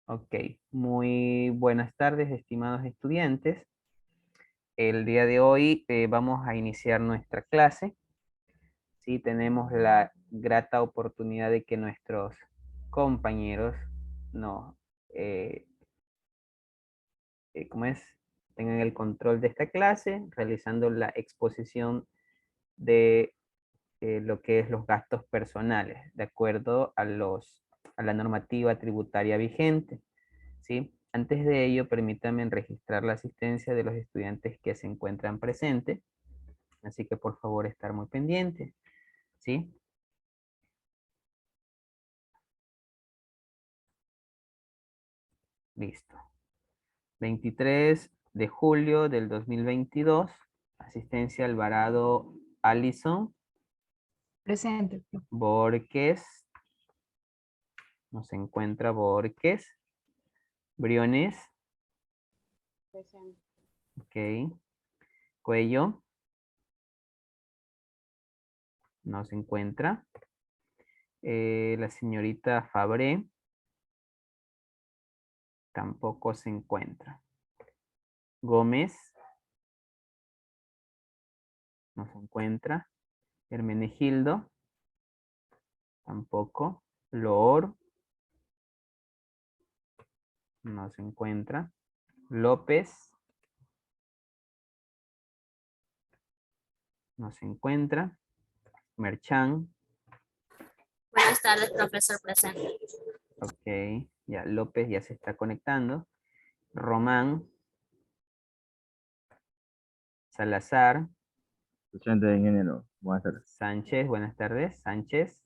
Ok, muy buenas tardes, estimados estudiantes. El día de hoy vamos a iniciar nuestra clase. Sí, tenemos la grata oportunidad de que nuestros compañeros nos, eh, ¿cómo es? Tengan el control de esta clase, realizando la exposición de lo que es los gastos personales, de acuerdo a la normativa tributaria vigente. ¿Sí? Antes de ello, permítanme registrar la asistencia de los estudiantes que se encuentran presentes, así que por favor estar muy pendientes, ¿sí? Listo. 23 de julio del 2022, asistencia Alvarado Allison, Presente. Borges, no se encuentra Borges, Briones, Presente. ok, Cuello, no se encuentra, la señorita Fabré, tampoco se encuentra. Gómez, no se encuentra. Hermenegildo, tampoco. Loor, no se encuentra. López, no se encuentra. Merchan, Buenas tardes, profesor presente. ok, ya López ya se está conectando. Román, Salazar, Presente, ingeniero. Buenas tardes. Sánchez, buenas tardes. Sánchez,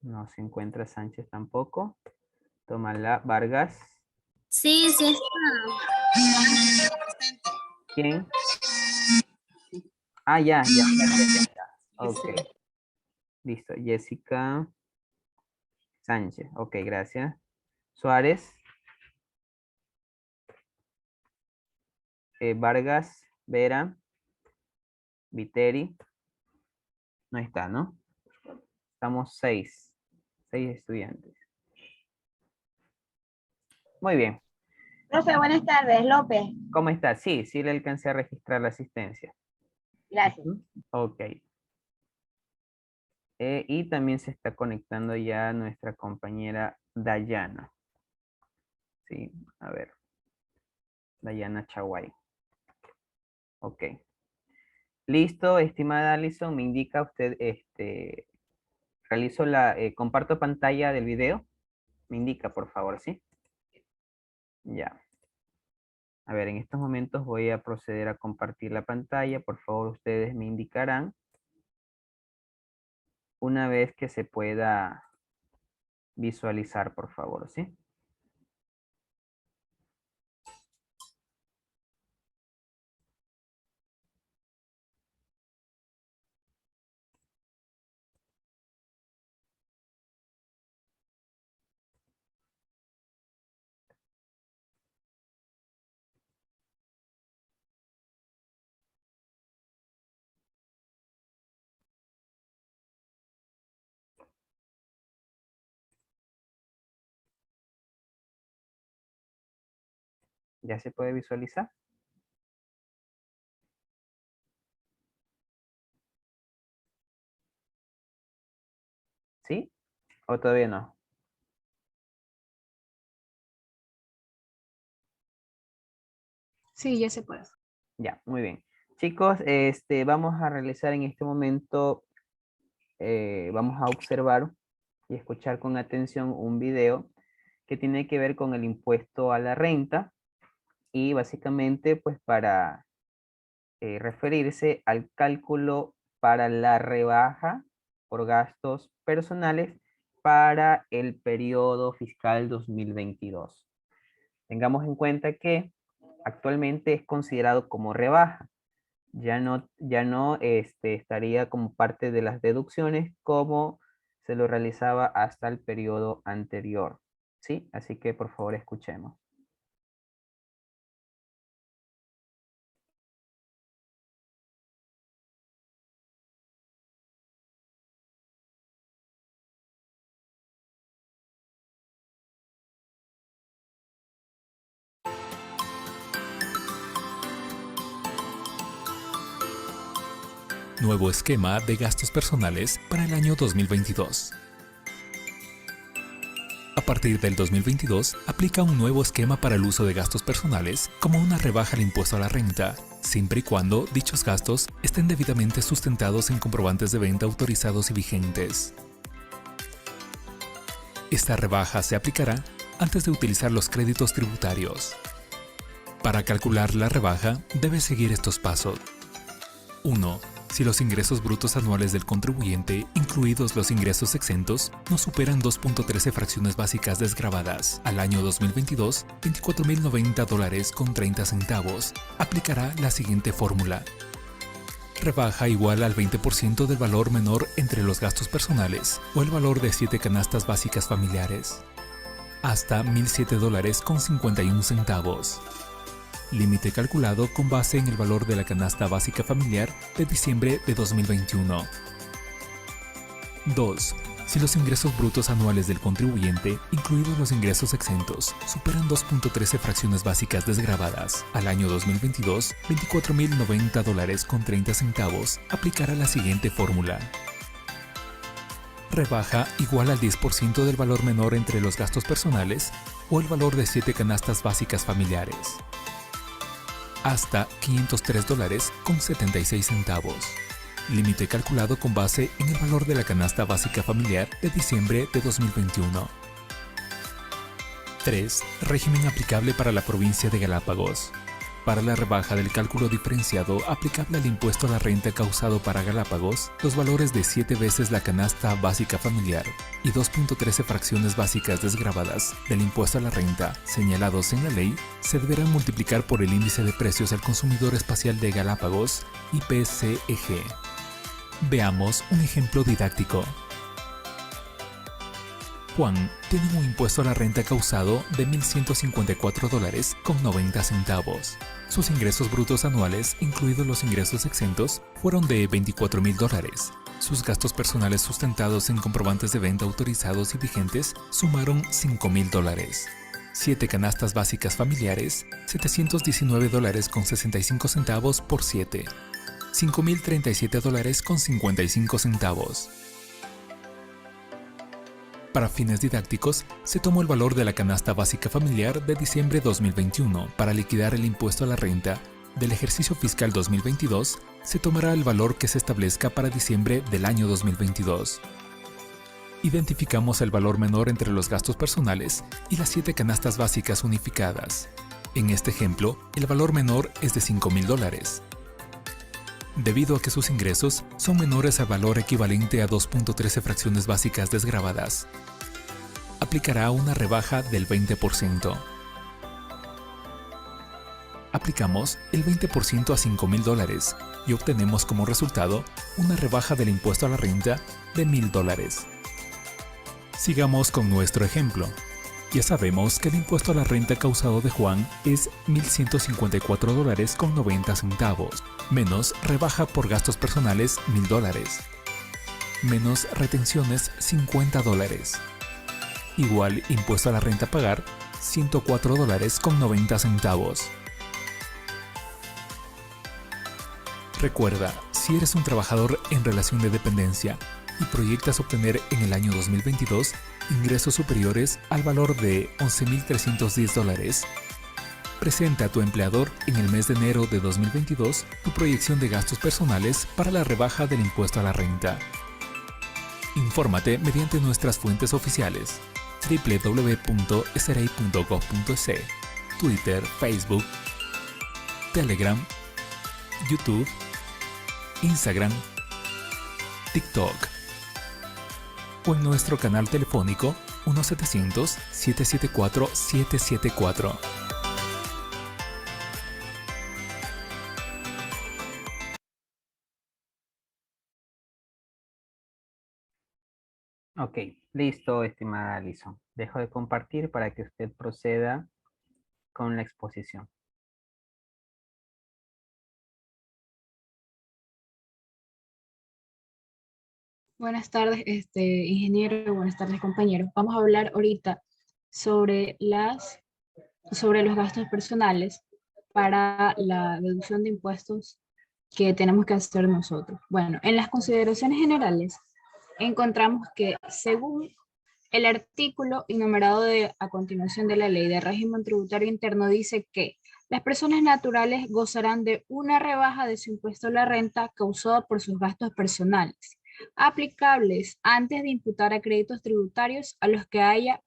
no se encuentra Sánchez tampoco. Tomala Vargas, Sí, sí está. ¿quién? Ah, ya. Ok, listo. Jessica Sánchez, ok, gracias. Suárez, Vargas, Vera, Viteri, no está, ¿no? Estamos seis estudiantes. Muy bien. Profe, buenas tardes, López. ¿Cómo está? Sí, sí le alcancé a registrar la asistencia. Gracias. Ok. Y también se está conectando ya nuestra compañera Dayana. Sí, a ver. Dayana Chaguay. Ok. Listo, estimada Alison, me indica usted, realizo comparto pantalla del video. Me indica, por favor, ¿sí? Ya. A ver, en estos momentos voy a proceder a compartir la pantalla. Por favor, ustedes me indicarán una vez que se pueda visualizar, por favor, ¿sí? ¿Ya se puede visualizar? ¿Sí? ¿O todavía no? Sí, ya se puede. Ya, muy bien. Chicos, vamos a realizar en este momento, vamos a observar y escuchar con atención un video que tiene que ver con el impuesto a la renta y básicamente pues para referirse al cálculo para la rebaja por gastos personales para el periodo fiscal 2022. Tengamos en cuenta que actualmente es considerado como rebaja. Ya no estaría como parte de las deducciones como se lo realizaba hasta el periodo anterior. ¿Sí? Así que por favor escuchemos. Nuevo esquema de gastos personales para el año 2022. A partir del 2022, aplica un nuevo esquema para el uso de gastos personales como una rebaja al impuesto a la renta, siempre y cuando dichos gastos estén debidamente sustentados en comprobantes de venta autorizados y vigentes. Esta rebaja se aplicará antes de utilizar los créditos tributarios. Para calcular la rebaja, debes seguir estos pasos. 1. Si los ingresos brutos anuales del contribuyente, incluidos los ingresos exentos, no superan 2.13 fracciones básicas desgravadas al año 2022, $24.090 con 30 centavos, aplicará la siguiente fórmula. Rebaja igual al 20% del valor menor entre los gastos personales o el valor de 7 canastas básicas familiares. Hasta $1.007 con 51 centavos. Límite calculado con base en el valor de la canasta básica familiar de diciembre de 2021. 2. Si los ingresos brutos anuales del contribuyente, incluidos los ingresos exentos, superan 2.13 fracciones básicas desgravadas al año 2022, $24.090 con 30 centavos, aplicará la siguiente fórmula. Rebaja igual al 10% del valor menor entre los gastos personales o el valor de 7 canastas básicas familiares. Hasta $503 con 76 centavos. Límite calculado con base en el valor de la canasta básica familiar de diciembre de 2021. 3. Régimen aplicable para la provincia de Galápagos. Para la rebaja del cálculo diferenciado aplicable al impuesto a la renta causado para Galápagos, los valores de 7 veces la canasta básica familiar y 2.13 fracciones básicas desgravadas del impuesto a la renta señalados en la ley se deberán multiplicar por el índice de precios al consumidor espacial de Galápagos, IPCEG. Veamos un ejemplo didáctico. Juan tiene un impuesto a la renta causado de $1.154 con 90 centavos. Sus ingresos brutos anuales, incluidos los ingresos exentos, fueron de $24.000. Sus gastos personales sustentados en comprobantes de venta autorizados y vigentes sumaron $5.000. 7 canastas básicas familiares, $719 con 65 centavos por 7. $5.037 con 55 centavos. Para fines didácticos, se tomó el valor de la canasta básica familiar de diciembre 2021 para liquidar el impuesto a la renta. Del ejercicio fiscal 2022, se tomará el valor que se establezca para diciembre del año 2022. Identificamos el valor menor entre los gastos personales y las 7 canastas básicas unificadas. En este ejemplo, el valor menor es de $5.000. Debido a que sus ingresos son menores al valor equivalente a 2.13 fracciones básicas desgravadas, aplicará una rebaja del 20%. Aplicamos el 20% a $5.000 y obtenemos como resultado una rebaja del impuesto a la renta de $1.000. Sigamos con nuestro ejemplo. Ya sabemos que el impuesto a la renta causado de Juan es $1.154 con 90 centavos, menos rebaja por gastos personales $1.000, menos retenciones $50, igual impuesto a la renta a pagar $104 con 90 centavos. Recuerda, si eres un trabajador en relación de dependencia y proyectas obtener en el año 2022 ingresos superiores al valor de $11.310, presenta a tu empleador en el mes de enero de 2022 tu proyección de gastos personales para la rebaja del impuesto a la renta. Infórmate mediante nuestras fuentes oficiales www.sri.gov.es, Twitter, Facebook, Telegram, YouTube, Instagram, TikTok o en nuestro canal telefónico 1-700-774-774. Ok, listo, estimada Alison. Dejo de compartir para que usted proceda con la exposición. Buenas tardes, ingeniero, buenas tardes, compañeros. Vamos a hablar ahorita sobre los gastos personales para la deducción de impuestos que tenemos que hacer nosotros. Bueno, en las consideraciones generales encontramos que según el artículo enumerado a continuación de la Ley de Régimen Tributario Interno dice que las personas naturales gozarán de una rebaja de su impuesto a la renta causada por sus gastos personales, aplicables antes de imputar a créditos tributarios a los que haya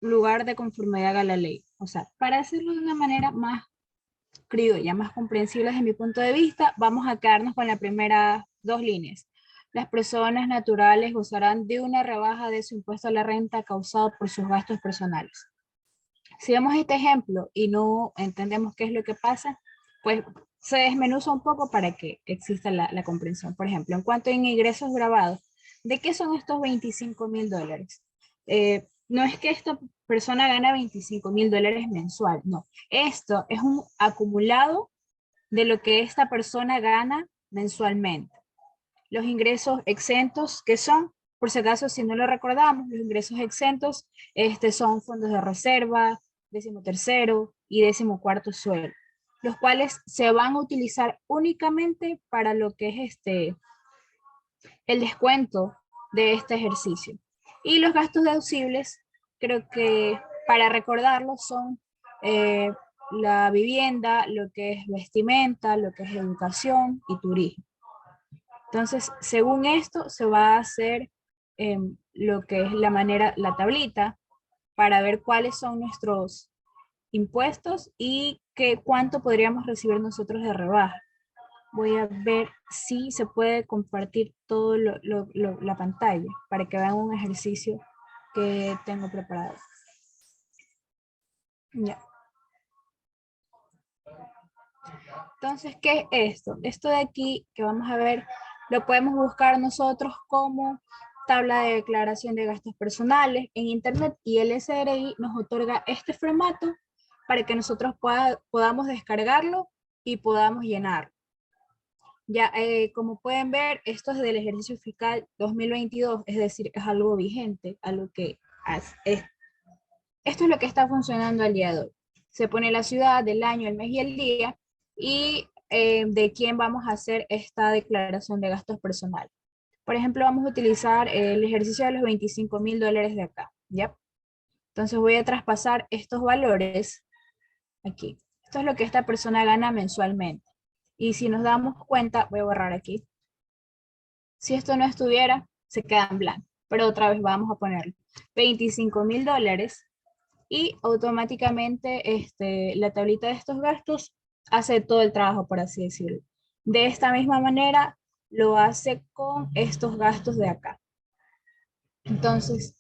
lugar de conformidad a la ley. O sea, para hacerlo de una manera más criolla, más comprensible desde mi punto de vista, vamos a quedarnos con las primeras dos líneas. Las personas naturales gozarán de una rebaja de su impuesto a la renta causado por sus gastos personales. Si vemos este ejemplo y no entendemos qué es lo que pasa, pues se desmenuza un poco para que exista la comprensión. Por ejemplo, en cuanto a ingresos grabados, ¿de qué son estos $25,000? No es que esta persona gana $25,000 mensual, no. Esto es un acumulado de lo que esta persona gana mensualmente. Los ingresos exentos, ¿qué son? Por si acaso, si no lo recordamos, los ingresos exentos son fondos de reserva, 13º y 14º sueldo, los cuales se van a utilizar únicamente para lo que es el descuento de este ejercicio. Y los gastos deducibles, creo que para recordarlo son la vivienda, lo que es vestimenta, lo que es educación y turismo. Entonces, según esto, se va a hacer lo que es la tablita para ver cuáles son nuestros impuestos y cuánto podríamos recibir nosotros de rebaja. Voy a ver si se puede compartir todo la pantalla para que vean un ejercicio que tengo preparado. Ya. Entonces, ¿qué es esto? Esto de aquí que vamos a ver, lo podemos buscar nosotros como tabla de declaración de gastos personales en internet, y el SRI nos otorga este formato para que nosotros podamos descargarlo y podamos llenarlo. Ya, como pueden ver, esto es del ejercicio fiscal 2022, es decir, es algo vigente, algo que esto es lo que está funcionando al día de hoy. Se pone la ciudad, el año, el mes y el día, y de quién vamos a hacer esta declaración de gastos personales. Por ejemplo, vamos a utilizar el ejercicio de los $25,000 de acá, ¿ya? Entonces voy a traspasar estos valores aquí. Esto es lo que esta persona gana mensualmente. Y si nos damos cuenta, voy a borrar aquí. Si esto no estuviera, se queda en blanco. Pero otra vez vamos a ponerlo. $25,000 y automáticamente la tablita de estos gastos hace todo el trabajo, por así decirlo. De esta misma manera lo hace con estos gastos de acá. Entonces,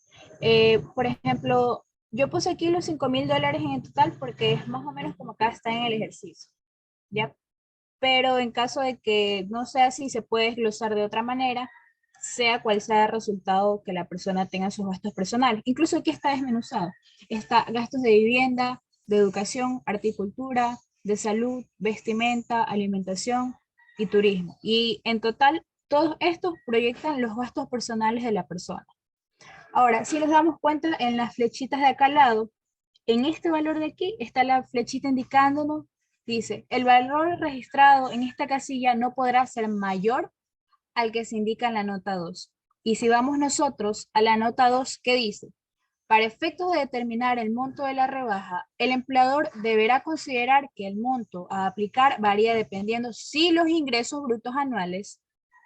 por ejemplo, yo puse aquí los $5,000 en el total porque es más o menos como acá está en el ejercicio, ¿ya? Pero en caso de que no sea así, se puede desglosar de otra manera, sea cual sea el resultado que la persona tenga en sus gastos personales. Incluso aquí está desmenuzado. Está gastos de vivienda, de educación, horticultura, de salud, vestimenta, alimentación y turismo. Y en total, todos estos proyectan los gastos personales de la persona. Ahora, si nos damos cuenta en las flechitas de acá al lado, en este valor de aquí está la flechita indicándonos, dice, el valor registrado en esta casilla no podrá ser mayor al que se indica en la nota 2. Y si vamos nosotros a la nota 2, ¿qué dice? Para efectos de determinar el monto de la rebaja, el empleador deberá considerar que el monto a aplicar varía dependiendo si los ingresos brutos anuales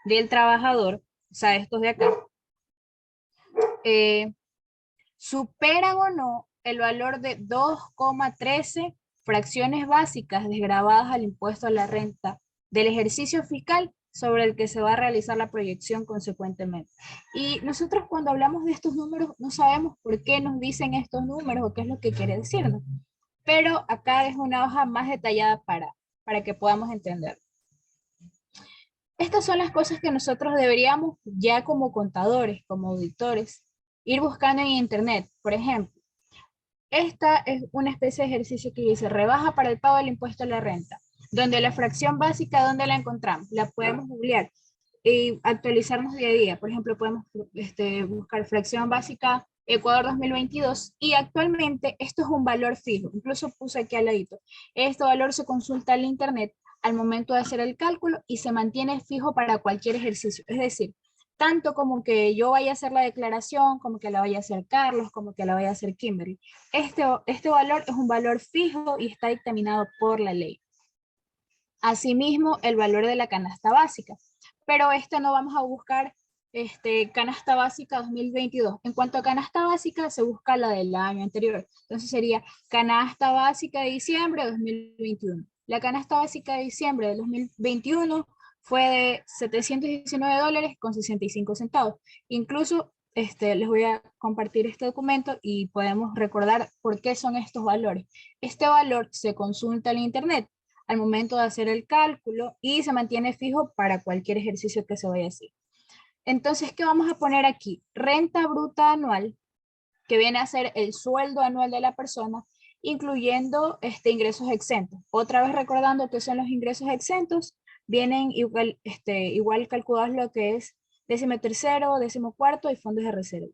del trabajador, o sea, estos de acá, superan o no el valor de 2,13 fracciones básicas desgravadas al impuesto a la renta del ejercicio fiscal sobre el que se va a realizar la proyección consecuentemente. Y nosotros cuando hablamos de estos números no sabemos por qué nos dicen estos números o qué es lo que quiere decirnos. Pero acá es una hoja más detallada para que podamos entender. Estas son las cosas que nosotros deberíamos ya como contadores, como auditores, ir buscando en internet. Por ejemplo, esta es una especie de ejercicio que dice rebaja para el pago del impuesto a la renta, donde la fracción básica, ¿dónde la encontramos? La podemos googlear y actualizarnos día a día. Por ejemplo, podemos buscar fracción básica Ecuador 2022 y actualmente esto es un valor fijo. Incluso puse aquí al ladito. Este valor se consulta en internet al momento de hacer el cálculo y se mantiene fijo para cualquier ejercicio. Es decir, tanto como que yo vaya a hacer la declaración, como que la vaya a hacer Carlos, como que la vaya a hacer Kimberly. Este valor es un valor fijo y está dictaminado por la ley. Asimismo, el valor de la canasta básica. Pero no vamos a buscar canasta básica 2022. En cuanto a canasta básica, se busca la del año anterior. Entonces sería canasta básica de diciembre de 2021. La canasta básica de diciembre de 2021 fue de $719.65. Incluso les voy a compartir este documento y podemos recordar por qué son estos valores. Este valor se consulta en internet al momento de hacer el cálculo y se mantiene fijo para cualquier ejercicio que se vaya a hacer. Entonces, ¿qué vamos a poner aquí? Renta bruta anual, que viene a ser el sueldo anual de la persona, incluyendo ingresos exentos. Otra vez recordando que son los ingresos exentos, vienen igual calculados lo que es 13º, 14º y fondos de reserva.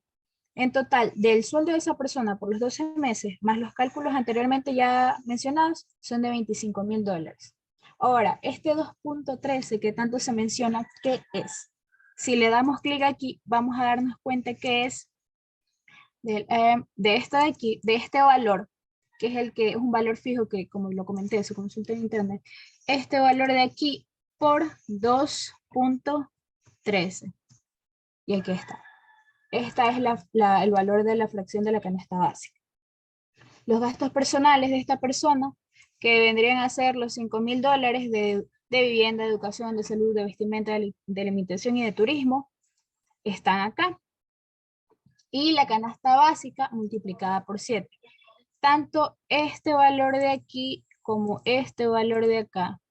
En total, del sueldo de esa persona por los 12 meses, más los cálculos anteriormente ya mencionados, son de $25,000. Ahora, este 2.13 que tanto se menciona, ¿qué es? Si le damos clic aquí, vamos a darnos cuenta que es de esta de aquí, de este valor, que es el que es un valor fijo que, como lo comenté, se consulta en internet. Este valor de aquí por 2.13. Y aquí está. Esta es el valor de la fracción de la canasta básica. Los gastos personales de esta persona, que vendrían a ser los $5,000 de vivienda, de educación, de salud, de vestimenta, de alimentación y de turismo, están acá. Y la canasta básica multiplicada por 7. Tanto este valor de aquí, como este valor de acá,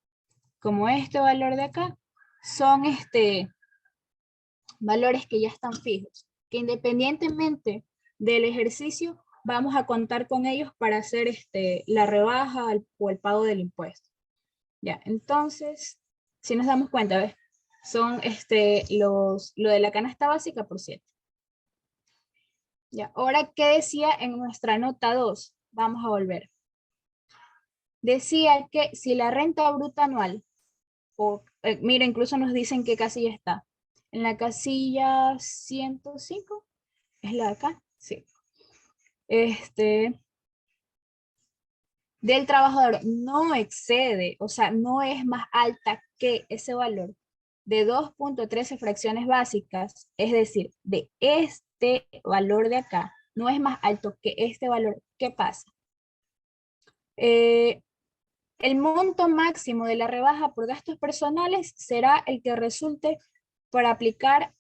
como este valor de acá, son valores que ya están fijos, que independientemente del ejercicio, vamos a contar con ellos para hacer la rebaja o el pago del impuesto. Ya, entonces, si nos damos cuenta, ¿ves? Son lo de la canasta básica por 7. Ya, ahora, ¿qué decía en nuestra nota 2? Vamos a volver. Decía que si la renta bruta anual, mira, incluso nos dicen que casilla está. En la casilla 105, ¿es la de acá? Sí. Del trabajador no excede, o sea, no es más alta que ese valor de 2.13 fracciones básicas, es decir, de este valor de acá, no es más alto que este valor. ¿Qué pasa? El monto máximo de la rebaja por gastos personales será el que resulte para aplicar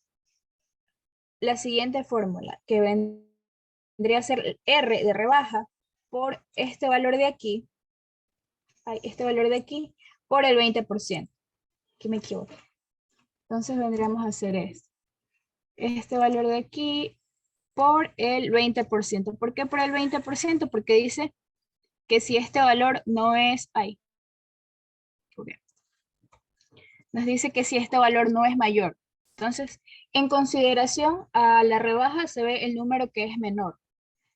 la siguiente fórmula, que vendría a ser R de rebaja por este valor de aquí, por el 20%. Aquí me equivoco. Entonces vendríamos a hacer esto. Este valor de aquí por el 20%. ¿Por qué por el 20%? Porque dice que si este valor no es... nos dice que si este valor no es mayor. Entonces, en consideración a la rebaja se ve el número que es menor.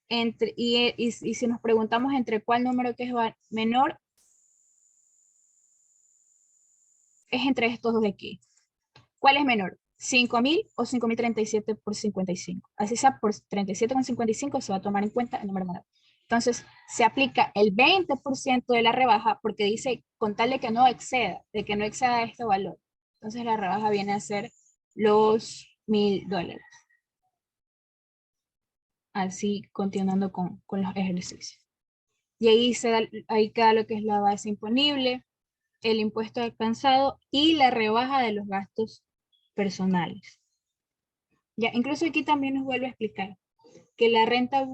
Y si nos preguntamos entre cuál número que es menor, es entre estos dos de aquí. ¿Cuál es menor? 5.000 o 5.037 por 55. Así sea por 37,55 se va a tomar en cuenta el número menor. Entonces, se aplica el 20% de la rebaja porque dice con tal de que no exceda, este valor. Entonces, la rebaja viene a ser los $1,000. Así, continuando con los ejercicios. Y ahí queda lo que es la base imponible, el impuesto alcanzado y la rebaja de los gastos personales. Ya, incluso aquí también nos vuelve a explicar que la renta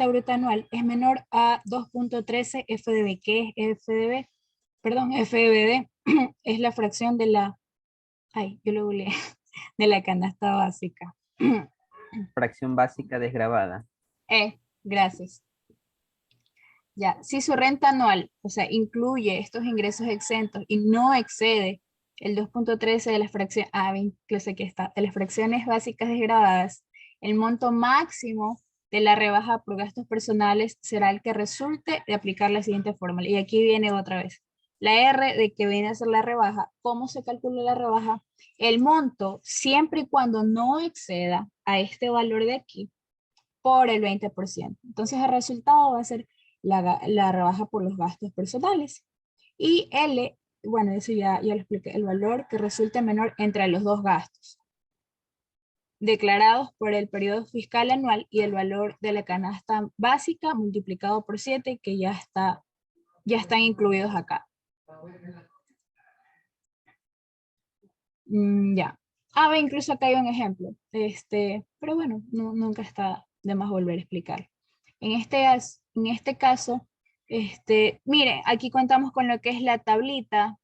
bruta anual es menor a 2.13 FDB. ¿Qué es FDB? Perdón, FDB es la fracción de la, de la canasta básica. Fracción básica desgravada. Gracias. Ya, si su renta anual, o sea, incluye estos ingresos exentos y no excede el 2.13 de las fracciones, de las fracciones básicas desgravadas, el monto máximo de la rebaja por gastos personales será el que resulte de aplicar la siguiente fórmula. Y aquí viene otra vez. La R de que viene a ser la rebaja. ¿Cómo se calcula la rebaja? El monto, siempre y cuando no exceda a este valor de aquí, por el 20%. Entonces el resultado va a ser la rebaja por los gastos personales. Y L, bueno, eso ya lo expliqué, el valor que resulte menor entre los dos gastos declarados por el periodo fiscal anual y el valor de la canasta básica multiplicado por 7 que ya están incluidos acá. Ya. Incluso acá hay un ejemplo. Pero bueno, nunca está de más volver a explicar. En este caso, mire, aquí contamos con lo que es la tablita.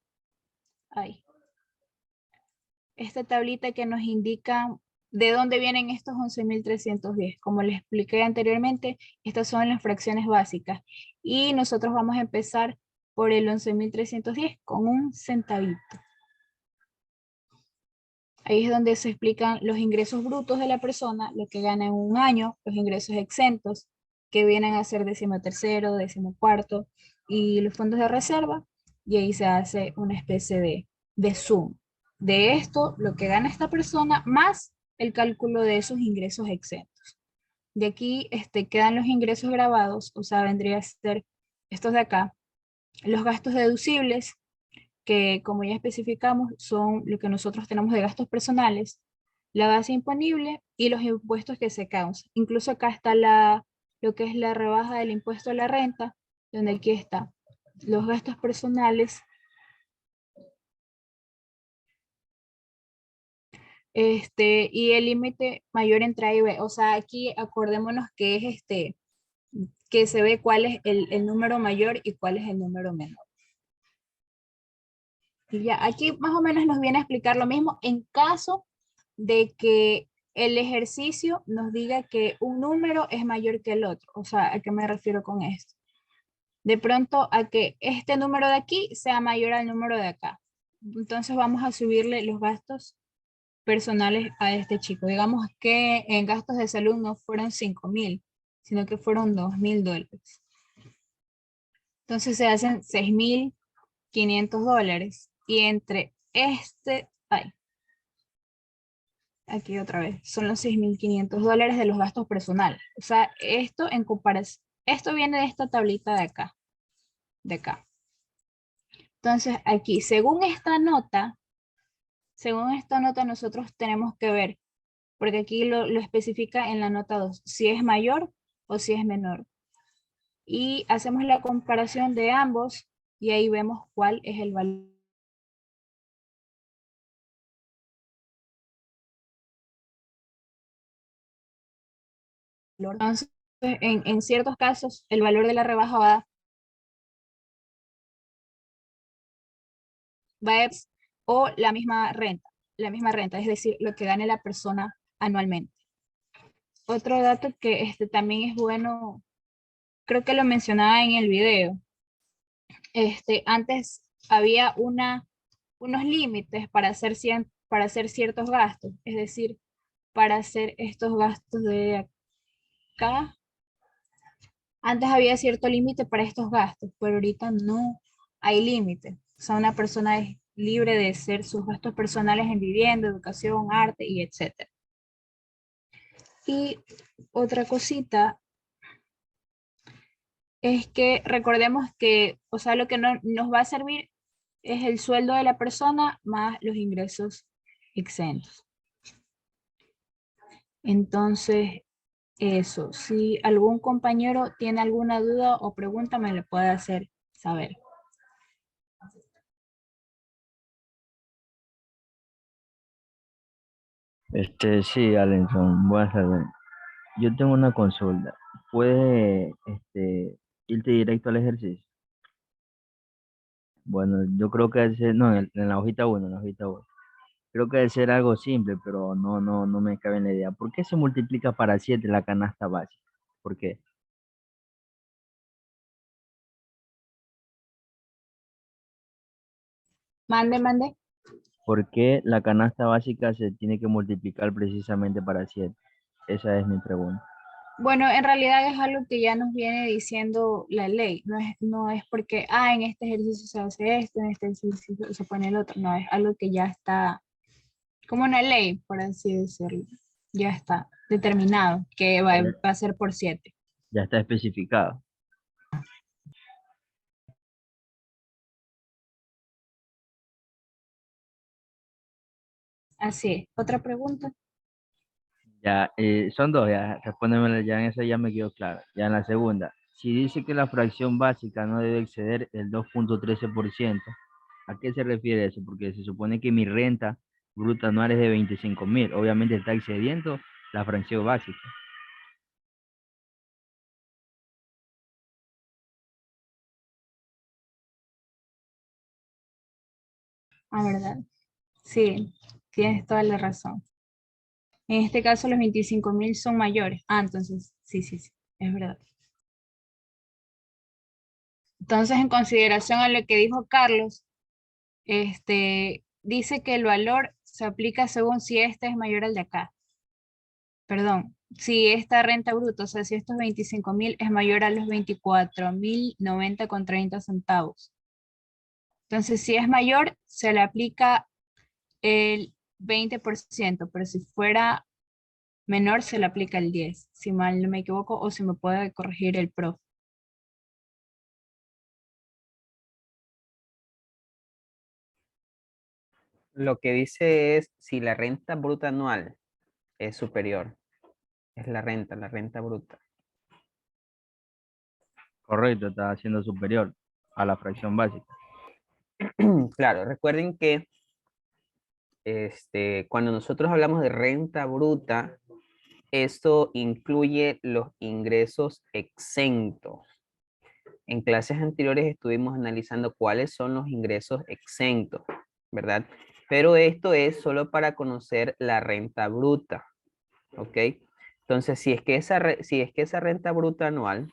Esta tablita que nos indica de dónde vienen estos 11.310. Como les expliqué anteriormente, estas son las fracciones básicas. Y nosotros vamos a empezar por el 11.310 con un centavito. Ahí es donde se explican los ingresos brutos de la persona, lo que gana en un año, los ingresos exentos, que vienen a ser 13º, 14º, y los fondos de reserva, y ahí se hace una especie de suma. De esto, lo que gana esta persona, más el cálculo de esos ingresos exentos. De aquí quedan los ingresos grabados, o sea, vendría a ser estos de acá, los gastos deducibles, que como ya especificamos, son lo que nosotros tenemos de gastos personales, la base imponible y los impuestos que se causan. Incluso acá está lo que es la rebaja del impuesto a la renta, donde aquí está los gastos personales, y el límite mayor entre A y B. O sea, aquí acordémonos que es que se ve cuál es el número mayor y cuál es el número menor. Y ya, aquí más o menos nos viene a explicar lo mismo en caso de que el ejercicio nos diga que un número es mayor que el otro. O sea, ¿a qué me refiero con esto? De pronto a que este número de aquí sea mayor al número de acá. Entonces vamos a subirle los gastos personales a este chico. Digamos que en gastos de salud no fueron 5.000, sino que fueron $2.000. Entonces se hacen $6.500. Y entre aquí otra vez, son los $6.500 de los gastos personales. O sea, esto en comparación, esto viene de esta tablita de acá, Entonces aquí, según esta nota nosotros tenemos que ver, porque aquí lo especifica en la nota 2, si es mayor o si es menor. Y hacemos la comparación de ambos y ahí vemos cuál es el valor. Entonces, en ciertos casos, el valor de la rebaja o la misma renta, es decir, lo que gane la persona anualmente. Otro dato que también es bueno, creo que lo mencionaba en el video, antes había unos límites para hacer ciertos gastos, es decir, para hacer estos gastos de acá. Antes había cierto límite para estos gastos, pero ahorita no hay límite. O sea, una persona es libre de hacer sus gastos personales en vivienda, educación, arte y etcétera. Y otra cosita es que recordemos que, o sea, lo que nos va a servir es el sueldo de la persona más los ingresos exentos. Entonces, eso, si algún compañero tiene alguna duda o pregunta, me lo puede hacer saber. Sí, Alenson, buenas tardes. Yo tengo una consulta. ¿Puede, irte directo al ejercicio? Bueno, yo creo que no, en la hojita 1, en la hojita 1. Creo que debe ser algo simple, pero no me cabe en la idea. ¿Por qué se multiplica para 7 la canasta básica? ¿Por qué? Mande. ¿Por qué la canasta básica se tiene que multiplicar precisamente para 7? Esa es mi pregunta. Bueno, en realidad es algo que ya nos viene diciendo la ley. No es porque, en este ejercicio se hace esto, en este ejercicio se pone el otro. No, es algo que ya está como una ley, por así decirlo. Ya está determinado que va, Ya, va a ser por 7. ya está especificado. Así es. ¿Otra pregunta? Ya, son dos, ya, respóndemela, ya en esa ya me quedó claro. Ya en la segunda, si dice que la fracción básica no debe exceder el 2,13%, ¿a qué se refiere eso? Porque se supone que mi renta bruta anual es de 25.000, obviamente está excediendo la fracción básica. ¿Verdad? Sí, tienes toda la razón. En este caso, los 25.000 son mayores. Entonces, sí, sí, sí, es verdad. Entonces, en consideración a lo que dijo Carlos, dice que el valor se aplica según si este es mayor al de acá. Perdón, si esta renta bruta, o sea, si estos 25.000 es mayor a los 24.090,30 centavos. Entonces, si es mayor, se le aplica el 20%, pero si fuera menor, se le aplica el 10%, si mal no me equivoco, o si me puede corregir el profe. Lo que dice es si la renta bruta anual es superior. Es la renta bruta. Correcto, está siendo superior a la fracción básica. Claro, recuerden que cuando nosotros hablamos de renta bruta, esto incluye los ingresos exentos. En clases anteriores estuvimos analizando cuáles son los ingresos exentos, ¿verdad? Pero esto es solo para conocer la renta bruta, ¿ok? Entonces, si es que esa renta bruta anual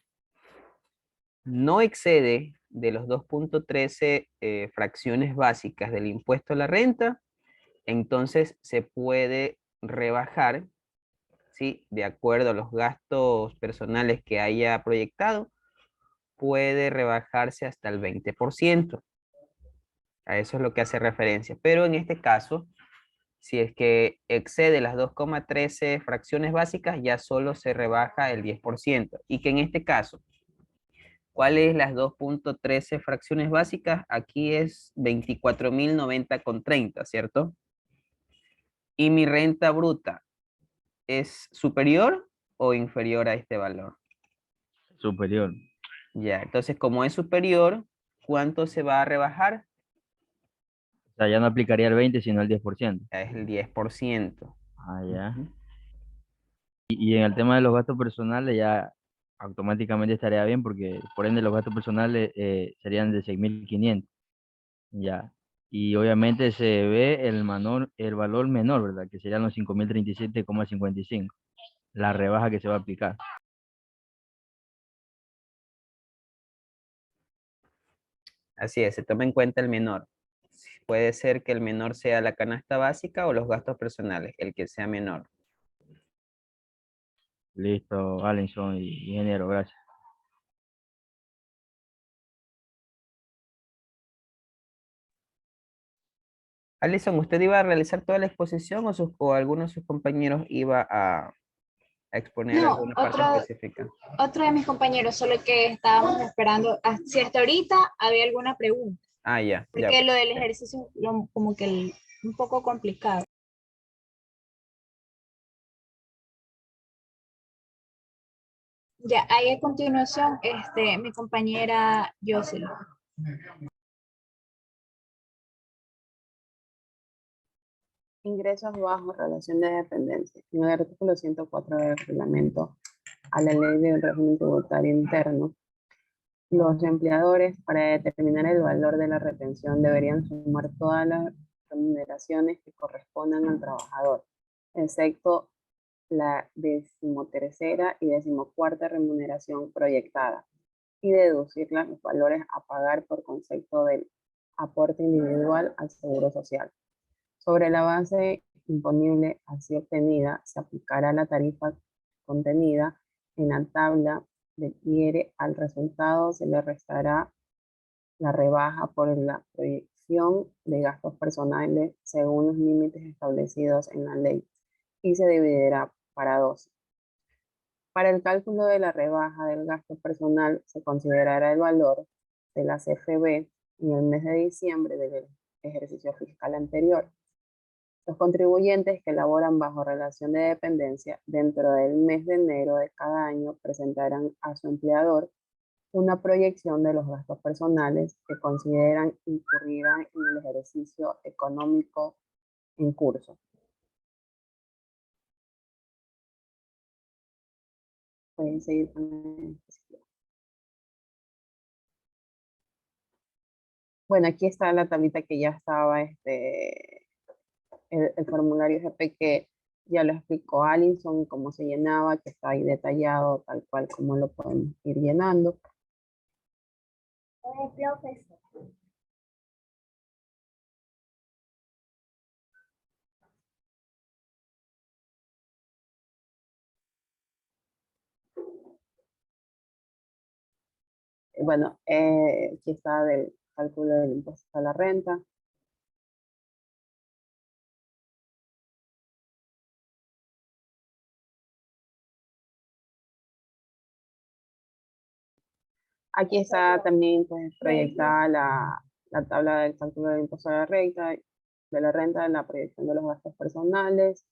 no excede de los 2,13 fracciones básicas del impuesto a la renta, entonces se puede rebajar, ¿sí? De acuerdo a los gastos personales que haya proyectado, puede rebajarse hasta el 20%. A eso es lo que hace referencia. Pero en este caso, si es que excede las 2,13 fracciones básicas, ya solo se rebaja el 10%. Y que en este caso, ¿cuáles las 2,13 fracciones básicas? Aquí es 24.090,30, ¿cierto? Y mi renta bruta, ¿es superior o inferior a este valor? Superior. Ya, entonces como es superior, ¿cuánto se va a rebajar? O sea, ya no aplicaría el 20, sino el 10%. Ya es el 10%. Ah, ya. Ujú. Y en el tema de los gastos personales ya automáticamente estaría bien porque por ende los gastos personales serían de 6.500. Ya. Y obviamente se ve el valor menor, ¿verdad? Que serían los 5.037,55. La rebaja que se va a aplicar. Así es, se toma en cuenta el menor. Puede ser que el menor sea la canasta básica o los gastos personales, el que sea menor. Listo, Alenson y ingeniero, gracias. Alison, ¿usted iba a realizar toda la exposición o alguno de sus compañeros iba a exponer No, alguna parte específica? otro de mis compañeros, solo que estábamos esperando, si hasta ahorita había alguna pregunta, Ah, ya, ya. porque lo del ejercicio como que un poco complicado. Ya, ahí a continuación, mi compañera Jocelyn. Ingresos bajos, relación de dependencia. En el artículo 104 del reglamento a la ley del régimen tributario interno, los empleadores para determinar el valor de la retención deberían sumar todas las remuneraciones que correspondan al trabajador, excepto la 13ª y 14ª remuneración proyectada, y deducirlas los valores a pagar por concepto del aporte individual al seguro social. Sobre la base imponible así obtenida, se aplicará la tarifa contenida en la tabla refiere al resultado, se le restará la rebaja por la proyección de gastos personales según los límites establecidos en la ley y se dividirá para 12. Para el cálculo de la rebaja del gasto personal se considerará el valor de la CFB en el mes de diciembre del ejercicio fiscal anterior. Los contribuyentes que laboran bajo relación de dependencia dentro del mes de enero de cada año presentarán a su empleador una proyección de los gastos personales que consideran incurrirán en el ejercicio económico en curso. Pueden seguir con la exposición. Bueno, aquí está la tablita que ya estaba, el formulario GP que ya lo explicó Alison, cómo se llenaba, que está ahí detallado tal cual como lo podemos ir llenando. Bueno, aquí está del cálculo del impuesto a la renta. Aquí está también pues, proyectada la tabla del cálculo del impuesto a la renta, la proyección de los gastos personales.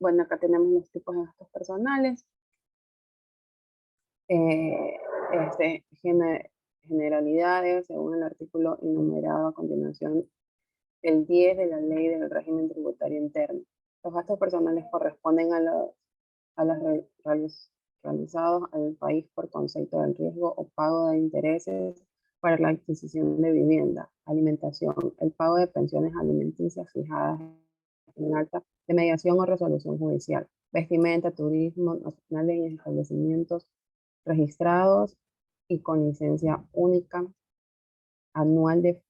Bueno, acá tenemos los tipos de gastos personales. Generalidades, según el artículo enumerado a continuación, el 10 de la Ley del Régimen Tributario Interno. Los gastos personales corresponden a los realizados al país por concepto del riesgo o pago de intereses para la adquisición de vivienda, alimentación, el pago de pensiones alimenticias fijadas en acta de mediación o resolución judicial, vestimenta, turismo nacional en establecimientos registrados y con licencia única anual de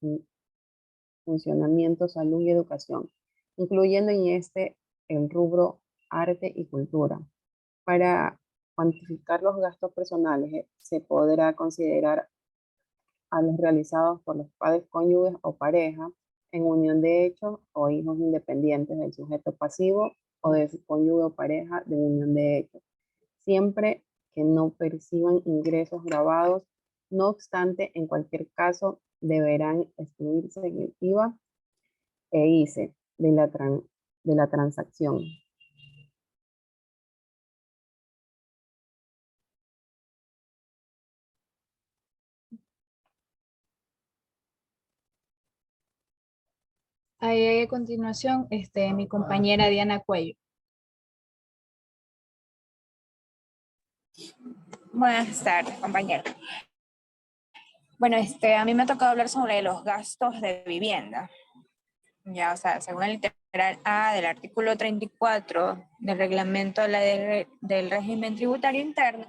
funcionamiento, salud y educación, incluyendo en el rubro arte y cultura. Para cuantificar los gastos personales, se podrá considerar a los realizados por los padres, cónyuges o pareja en unión de hecho o hijos independientes del sujeto pasivo o de su cónyuge o pareja de unión de hecho, siempre que no perciban ingresos grabados. No obstante, en cualquier caso, deberán excluirse el IVA e ICE de la transacción. Ahí a continuación, mi compañera Diana Cuello. Buenas tardes, compañero. Bueno, a mí me ha tocado hablar sobre los gastos de vivienda. Ya, o sea, según el literal A del artículo 34 del reglamento del régimen tributario interno,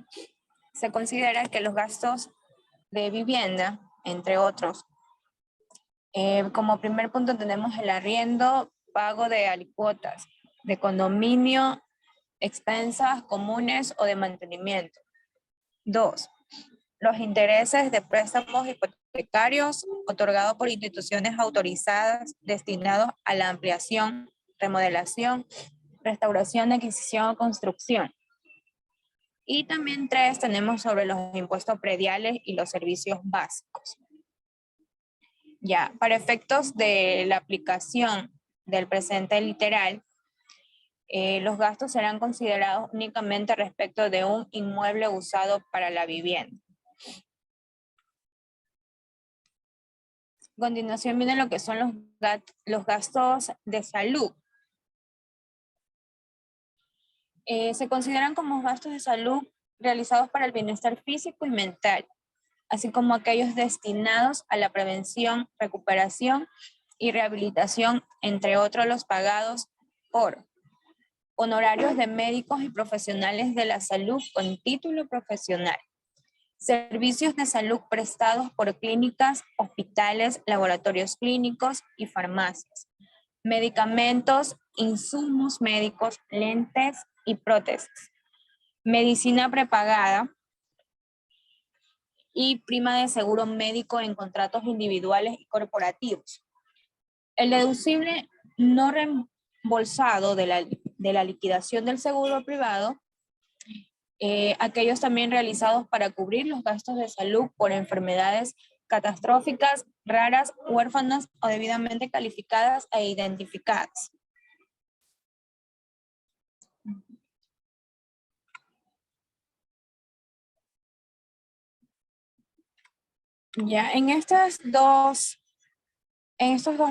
se considera que los gastos de vivienda, entre otros, como primer punto tenemos el arriendo, pago de alicuotas, de condominio, expensas comunes o de mantenimiento. 2. Los intereses de préstamos hipotecarios otorgados por instituciones autorizadas destinados a la ampliación, remodelación, restauración, adquisición o construcción. Y también 3 tenemos sobre los impuestos prediales y los servicios básicos. Ya, para efectos de la aplicación del presente literal, los gastos serán considerados únicamente respecto de un inmueble usado para la vivienda. A continuación vienen lo que son los gastos de salud. Se consideran como gastos de salud realizados para el bienestar físico y mental, así como aquellos destinados a la prevención, recuperación y rehabilitación, entre otros los pagados por honorarios de médicos y profesionales de la salud con título profesional, servicios de salud prestados por clínicas, hospitales, laboratorios clínicos y farmacias, medicamentos, insumos médicos, lentes y prótesis, medicina prepagada y prima de seguro médico en contratos individuales y corporativos. El deducible no reembolsado de la liquidación del seguro privado, aquellos también realizados para cubrir los gastos de salud por enfermedades catastróficas, raras, huérfanas o debidamente calificadas e identificadas. Ya, en estos dos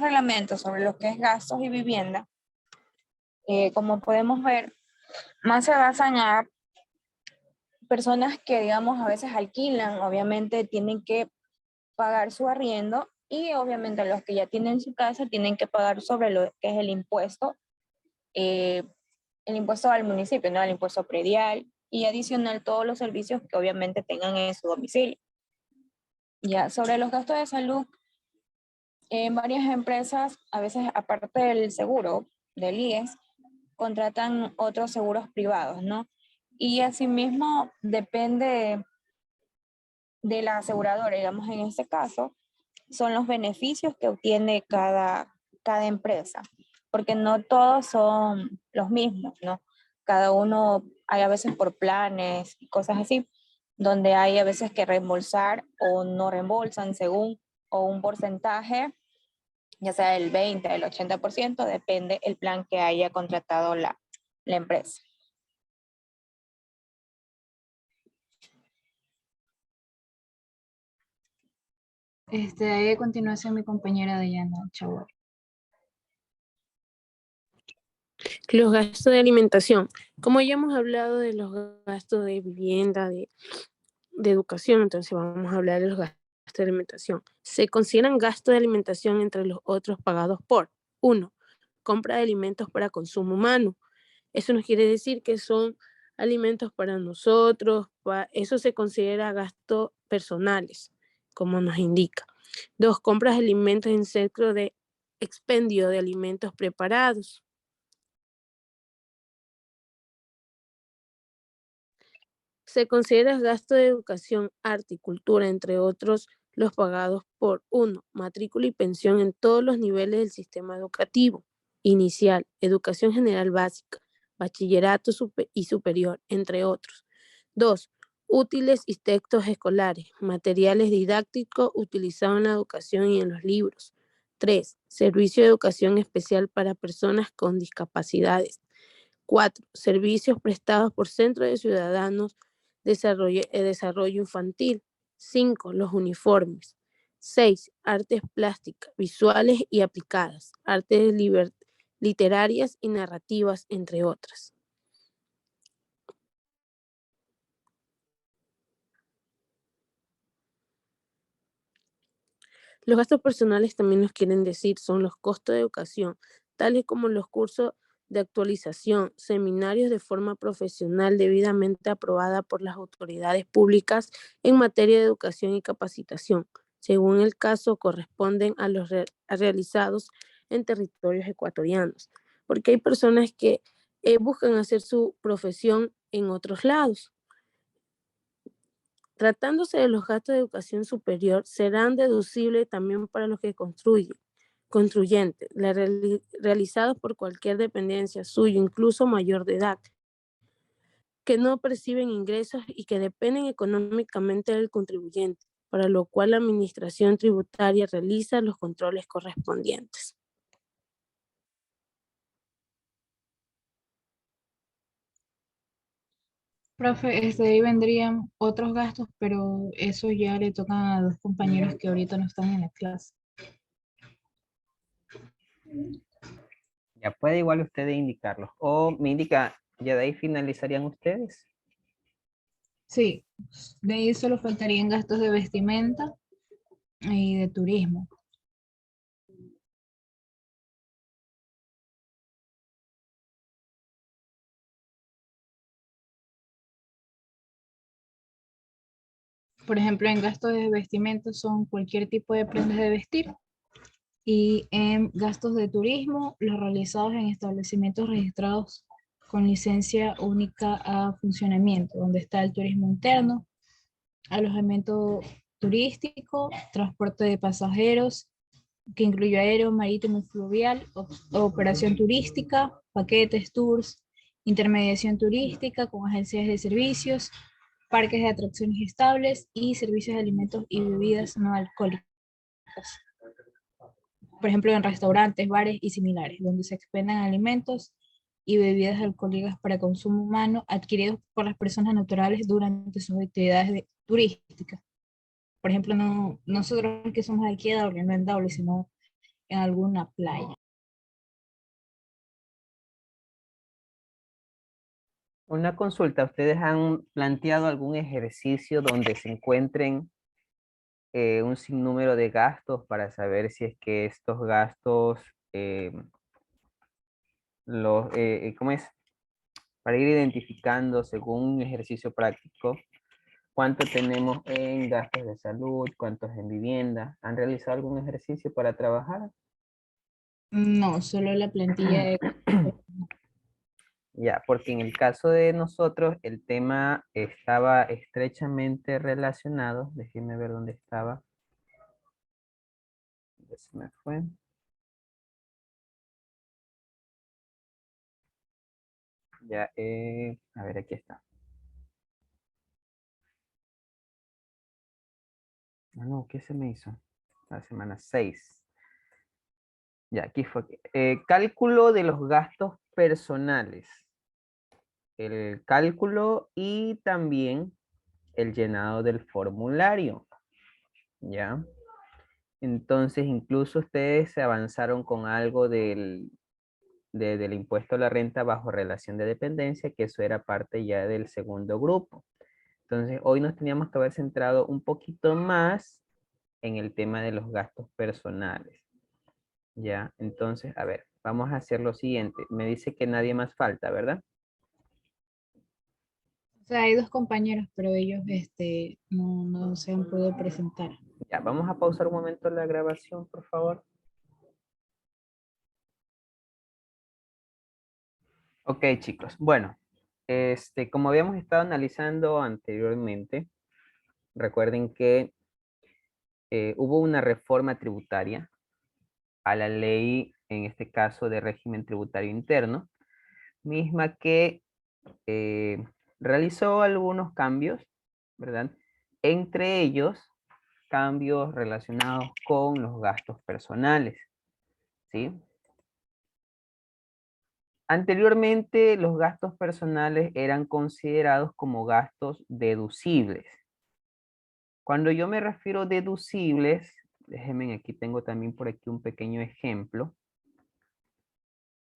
reglamentos sobre lo que es gastos y vivienda, como podemos ver, más se basan a personas que, digamos, a veces alquilan, obviamente tienen que pagar su arriendo y obviamente los que ya tienen su casa tienen que pagar sobre lo que es el impuesto al municipio, ¿no? El impuesto predial y adicional todos los servicios que obviamente tengan en su domicilio. Ya, sobre los gastos de salud, varias empresas, a veces aparte del seguro, del IES, contratan otros seguros privados, ¿no? Y asimismo depende de la aseguradora, digamos en este caso, son los beneficios que obtiene cada empresa, porque no todos son los mismos, ¿no? Cada uno, hay a veces por planes y cosas así, donde hay a veces que reembolsar o no reembolsan según o un porcentaje, ya sea el 20, el 80%, depende el plan que haya contratado la empresa. Ahí a continuación mi compañera Diana Chaguar. Los gastos de alimentación. Como ya hemos hablado de los gastos de vivienda, de educación, entonces vamos a hablar de los gastos de alimentación. Se consideran gastos de alimentación entre los otros pagados por 1. Compra de alimentos para consumo humano. Eso nos quiere decir que son alimentos para nosotros, eso se considera gastos personales, como nos indica. 2. Compras de alimentos en centro de expendio de alimentos preparados. Se considera gasto de educación, arte y cultura, entre otros, los pagados por 1. Matrícula y pensión en todos los niveles del sistema educativo, inicial, educación general básica, bachillerato y superior, entre otros. 2. Útiles y textos escolares, materiales didácticos utilizados en la educación y en los libros. 3. Servicio de educación especial para personas con discapacidades. 4. Servicios prestados por Centro de Ciudadanos Desarrollo Infantil. 5. Los uniformes. 6. Artes plásticas, visuales y aplicadas, artes literarias y narrativas, entre otras. Los gastos personales también nos quieren decir son los costos de educación, tales como los cursos de actualización, seminarios de forma profesional debidamente aprobada por las autoridades públicas en materia de educación y capacitación. Según el caso, corresponden a los realizados en territorios ecuatorianos, porque hay personas que buscan hacer su profesión en otros lados. Tratándose de los gastos de educación superior, serán deducibles también para los que construyentes, realizados por cualquier dependencia suya, incluso mayor de edad, que no perciben ingresos y que dependen económicamente del contribuyente, para lo cual la administración tributaria realiza los controles correspondientes. Profe, ahí vendrían otros gastos, pero eso ya le tocan a los compañeros que ahorita no están en la clase. Ya puede igual usted indicarlos. O me indica, ya de ahí finalizarían ustedes. Sí, de ahí solo faltarían gastos de vestimenta y de turismo. Por ejemplo, en gastos de vestimenta son cualquier tipo de prendas de vestir. Y en gastos de turismo, los realizados en establecimientos registrados con licencia única a funcionamiento, donde está el turismo interno, alojamiento turístico, transporte de pasajeros, que incluye aéreo, marítimo y fluvial, operación turística, paquetes, tours, intermediación turística con agencias de servicios, parques de atracciones estables y servicios de alimentos y bebidas no alcohólicas. Por ejemplo, en restaurantes, bares y similares, donde se expendan alimentos y bebidas alcohólicas para consumo humano adquiridos por las personas naturales durante sus actividades turísticas. Por ejemplo, no, nosotros que somos aquí de Daule, no en Daule, sino en alguna playa. Una consulta, ¿ustedes han planteado algún ejercicio donde se encuentren un sinnúmero de gastos para saber si es que estos gastos, ¿cómo es? Para ir identificando según un ejercicio práctico, cuánto tenemos en gastos de salud, cuántos en vivienda. ¿Han realizado algún ejercicio para trabajar? No, solo la plantilla de... Ya, porque en el caso de nosotros el tema estaba estrechamente relacionado. Déjenme ver dónde estaba. Ya se me fue. Ya, a ver, aquí está. Ah, no, ¿qué se me hizo? La semana 6. Ya, aquí fue. Cálculo de los gastos personales. El cálculo y también el llenado del formulario. ¿Ya? Entonces, incluso ustedes se avanzaron con algo del impuesto a la renta bajo relación de dependencia, que eso era parte ya del segundo grupo. Entonces, hoy nos teníamos que haber centrado un poquito más en el tema de los gastos personales. ¿Ya? Entonces, a ver, vamos a hacer lo siguiente. Me dice que nadie más falta, ¿verdad? O sea, hay dos compañeros, pero ellos no se han podido presentar. Ya, vamos a pausar un momento la grabación, por favor. Ok, chicos. Bueno, como habíamos estado analizando anteriormente, recuerden que hubo una reforma tributaria a la ley, en este caso, de régimen tributario interno, misma que realizó algunos cambios, ¿verdad? Entre ellos, cambios relacionados con los gastos personales, ¿sí? Anteriormente, los gastos personales eran considerados como gastos deducibles. Cuando yo me refiero a deducibles, déjenme, aquí tengo también por aquí un pequeño ejemplo,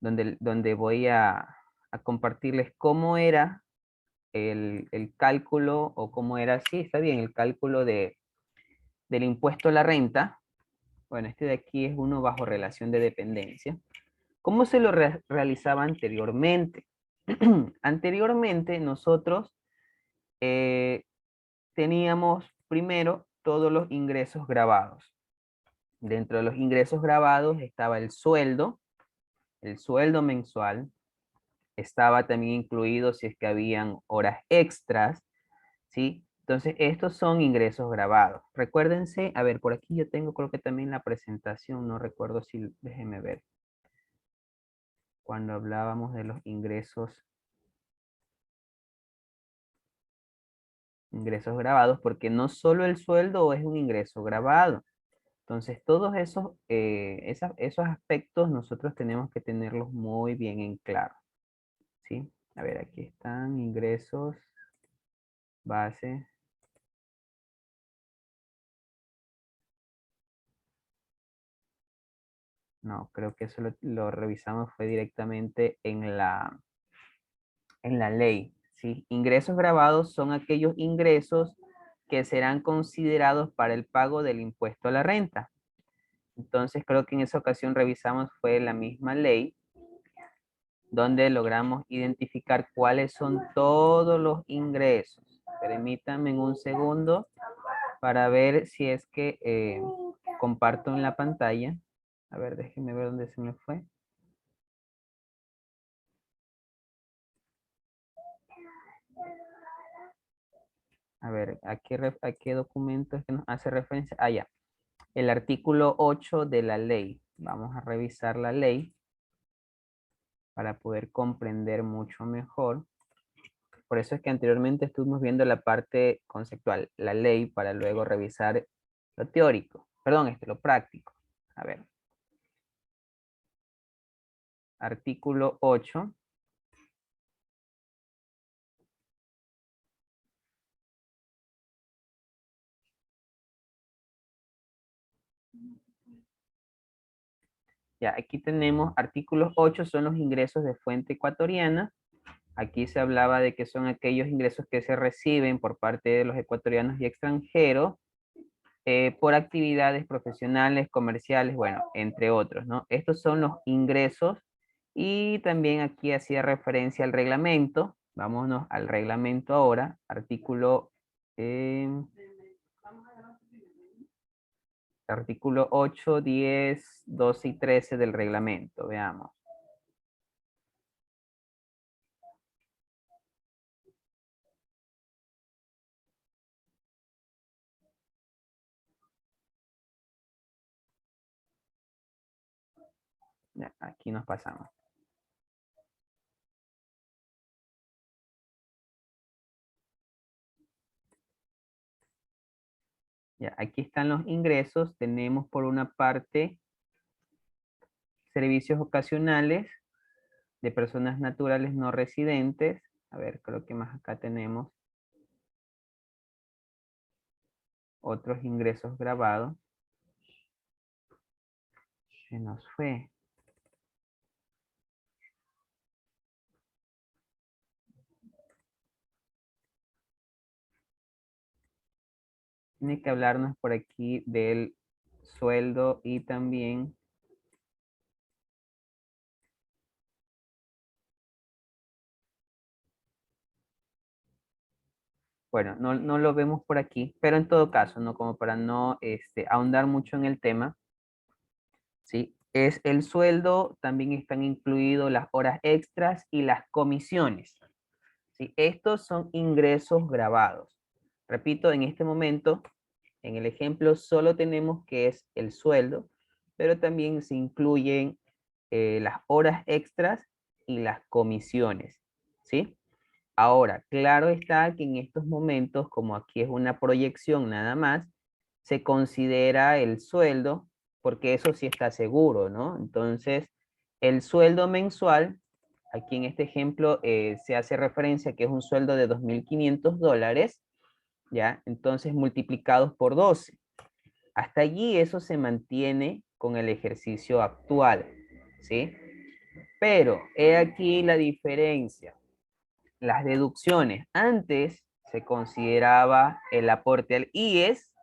donde voy a compartirles cómo era el cálculo, o cómo era, sí, está bien, el cálculo del impuesto a la renta. Bueno, este de aquí es uno bajo relación de dependencia. ¿Cómo se lo realizaba anteriormente? Anteriormente nosotros teníamos primero todos los ingresos grabados. Dentro de los ingresos grabados estaba el sueldo mensual, estaba también incluido si es que habían horas extras, ¿sí? Entonces, estos son ingresos grabados. Recuérdense, a ver, por aquí yo tengo, creo que también la presentación, no recuerdo si, déjenme ver. Cuando hablábamos de los ingresos grabados, porque no solo el sueldo es un ingreso grabado. Entonces, todos esos aspectos nosotros tenemos que tenerlos muy bien en claro, ¿sí? A ver, aquí están ingresos, base. No, creo que eso lo revisamos fue directamente en la ley, ¿sí? Ingresos grabados son aquellos ingresos que serán considerados para el pago del impuesto a la renta. Entonces, creo que en esa ocasión revisamos fue la misma ley, donde logramos identificar cuáles son todos los ingresos. Permítanme un segundo para ver si es que comparto en la pantalla. A ver, déjenme ver dónde se me fue. A ver, ¿a qué documento es que nos hace referencia? Ah, ya. El artículo 8 de la ley. Vamos a revisar la ley para poder comprender mucho mejor. Por eso es que anteriormente estuvimos viendo la parte conceptual, la ley, para luego revisar lo teórico. Perdón, lo práctico. A ver. Artículo 8. Ya, aquí tenemos artículos 8, son los ingresos de fuente ecuatoriana. Aquí se hablaba de que son aquellos ingresos que se reciben por parte de los ecuatorianos y extranjeros por actividades profesionales, comerciales, bueno, entre otros, ¿no? Estos son los ingresos y también aquí hacía referencia al reglamento. Vámonos al reglamento ahora, artículo 8, 10, 12 y 13 del reglamento, veamos. Ya, aquí nos pasamos. Ya, aquí están los ingresos. Tenemos por una parte servicios ocasionales de personas naturales no residentes. A ver, creo que más acá tenemos otros ingresos grabados. Se nos fue. Tiene que hablarnos por aquí del sueldo y también bueno, no lo vemos por aquí, pero en todo caso, ¿no? Como para no ahondar mucho en el tema, ¿sí? Es el sueldo, también están incluidos las horas extras y las comisiones, ¿sí? Estos son ingresos grabados. Repito, en este momento, en el ejemplo, solo tenemos que es el sueldo, pero también se incluyen las horas extras y las comisiones, ¿sí? Ahora, claro está que en estos momentos, como aquí es una proyección nada más, se considera el sueldo, porque eso sí está seguro, ¿no? Entonces, el sueldo mensual, aquí en este ejemplo se hace referencia que es un sueldo de $2,500, ¿ya? Entonces, multiplicados por 12. Hasta allí eso se mantiene con el ejercicio actual, ¿sí? Pero he aquí la diferencia. Las deducciones. Antes se consideraba el aporte al IES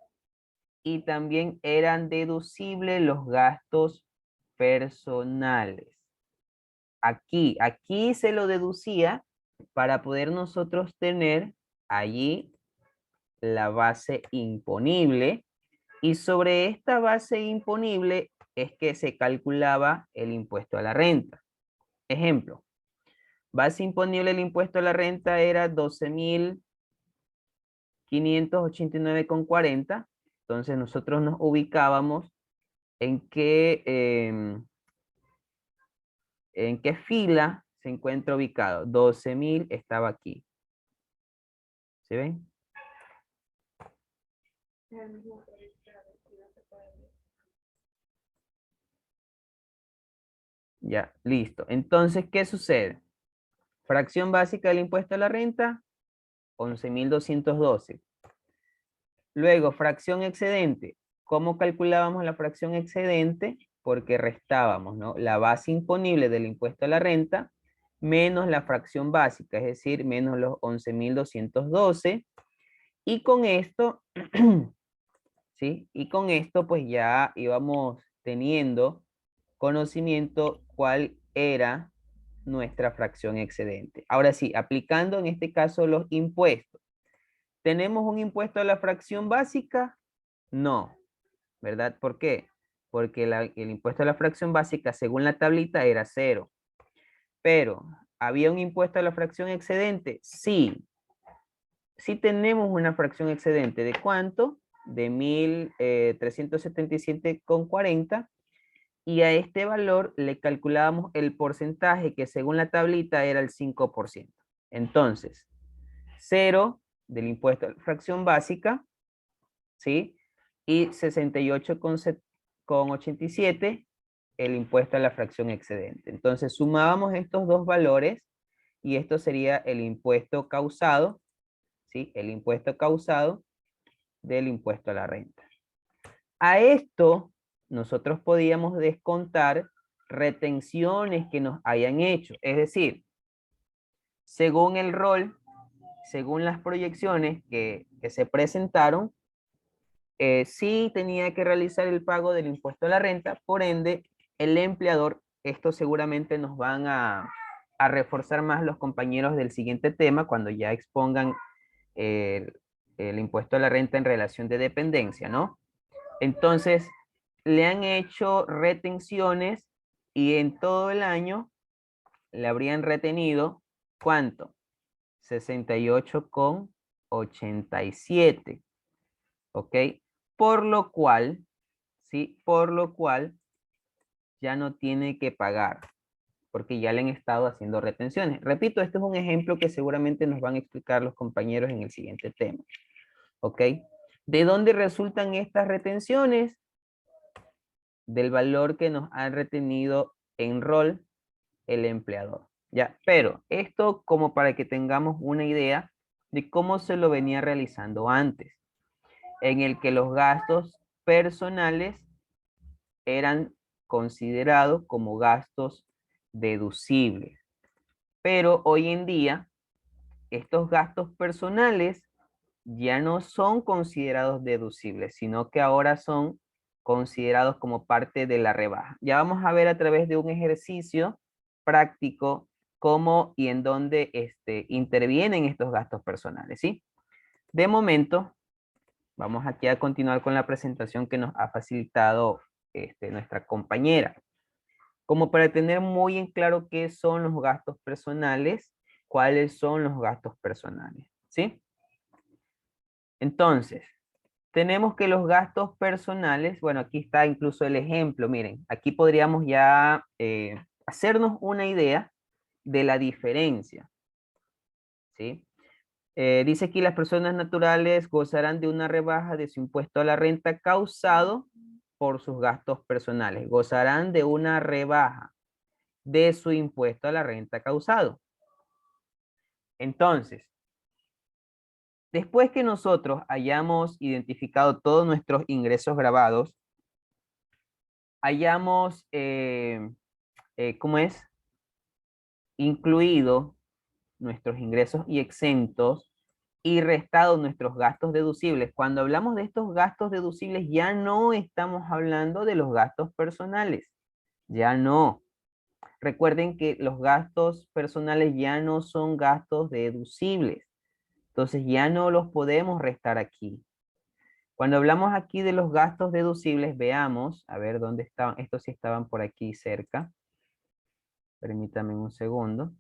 y también eran deducibles los gastos personales. Aquí se lo deducía para poder nosotros tener allí la base imponible y sobre esta base imponible es que se calculaba el impuesto a la renta. Ejemplo, base imponible del impuesto a la renta era 12,589,40. Entonces nosotros nos ubicábamos en qué fila se encuentra ubicado. 12,000 estaba aquí. ¿Sí ven? Ya, listo. Entonces, ¿qué sucede? Fracción básica del impuesto a la renta, 11,212. Luego, fracción excedente. ¿Cómo calculábamos la fracción excedente? Porque restábamos, ¿no? La base imponible del impuesto a la renta menos la fracción básica, es decir, menos los 11,212. Y con esto, ¿sí? Y con esto, pues ya íbamos teniendo conocimiento cuál era nuestra fracción excedente. Ahora sí, aplicando en este caso los impuestos. ¿Tenemos un impuesto a la fracción básica? No, ¿verdad? ¿Por qué? Porque el impuesto a la fracción básica, según la tablita, era 0. Pero, ¿había un impuesto a la fracción excedente? Sí. Sí tenemos una fracción excedente. ¿De cuánto? De 1.377,40. Y a este valor le calculábamos el porcentaje que según la tablita era el 5%. Entonces, 0 del impuesto a la fracción básica, ¿sí? Y 68,87 el impuesto a la fracción excedente. Entonces, sumábamos estos dos valores y esto sería el impuesto causado, ¿sí? El impuesto causado del impuesto a la renta. A esto nosotros podíamos descontar retenciones que nos hayan hecho. Es decir, según el rol, según las proyecciones que se presentaron, sí tenía que realizar el pago del impuesto a la renta, por ende, el empleador, esto seguramente nos van a reforzar más los compañeros del siguiente tema cuando ya expongan el impuesto a la renta en relación de dependencia, ¿no? Entonces, le han hecho retenciones y en todo el año le habrían retenido, ¿cuánto? 68,87, ¿ok? Por lo cual, ¿sí? Por lo cual ya no tiene que pagar, porque ya le han estado haciendo retenciones. Repito, este es un ejemplo que seguramente nos van a explicar los compañeros en el siguiente tema, ¿ok? ¿De dónde resultan estas retenciones? Del valor que nos ha retenido en rol el empleador, ¿ya? Pero esto como para que tengamos una idea de cómo se lo venía realizando antes, en el que los gastos personales eran considerados como gastos deducibles. Pero hoy en día, estos gastos personales ya no son considerados deducibles, sino que ahora son considerados como parte de la rebaja. Ya vamos a ver a través de un ejercicio práctico cómo y en dónde intervienen estos gastos personales, ¿sí? De momento, vamos aquí a continuar con la presentación que nos ha facilitado nuestra compañera. Como para tener muy en claro qué son los gastos personales, cuáles son los gastos personales, ¿sí? Entonces, tenemos que los gastos personales, bueno, aquí está incluso el ejemplo, miren, aquí podríamos ya hacernos una idea de la diferencia, ¿sí? Dice aquí, las personas naturales gozarán de una rebaja de su impuesto a la renta causado por sus gastos personales. Gozarán de una rebaja de su impuesto a la renta causado. Entonces, después que nosotros hayamos identificado todos nuestros ingresos grabados, hayamos, ¿cómo es? Incluido nuestros ingresos y exentos y restado nuestros gastos deducibles. Cuando hablamos de estos gastos deducibles, ya no estamos hablando de los gastos personales. Ya no. Recuerden que los gastos personales ya no son gastos deducibles. Entonces ya no los podemos restar aquí. Cuando hablamos aquí de los gastos deducibles, veamos, a ver dónde estaban, estos sí estaban por aquí cerca. Permítanme un segundo.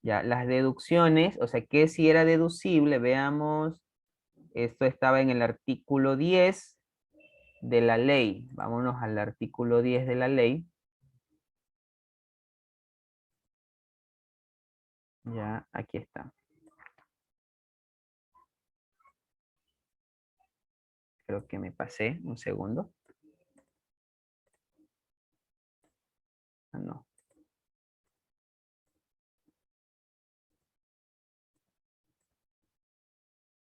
Ya, las deducciones, o sea, que si era deducible, veamos, esto estaba en el artículo 10 de la ley. Vámonos al artículo 10 de la ley. Ya, aquí está. Creo que me pasé, un segundo. Ah, no.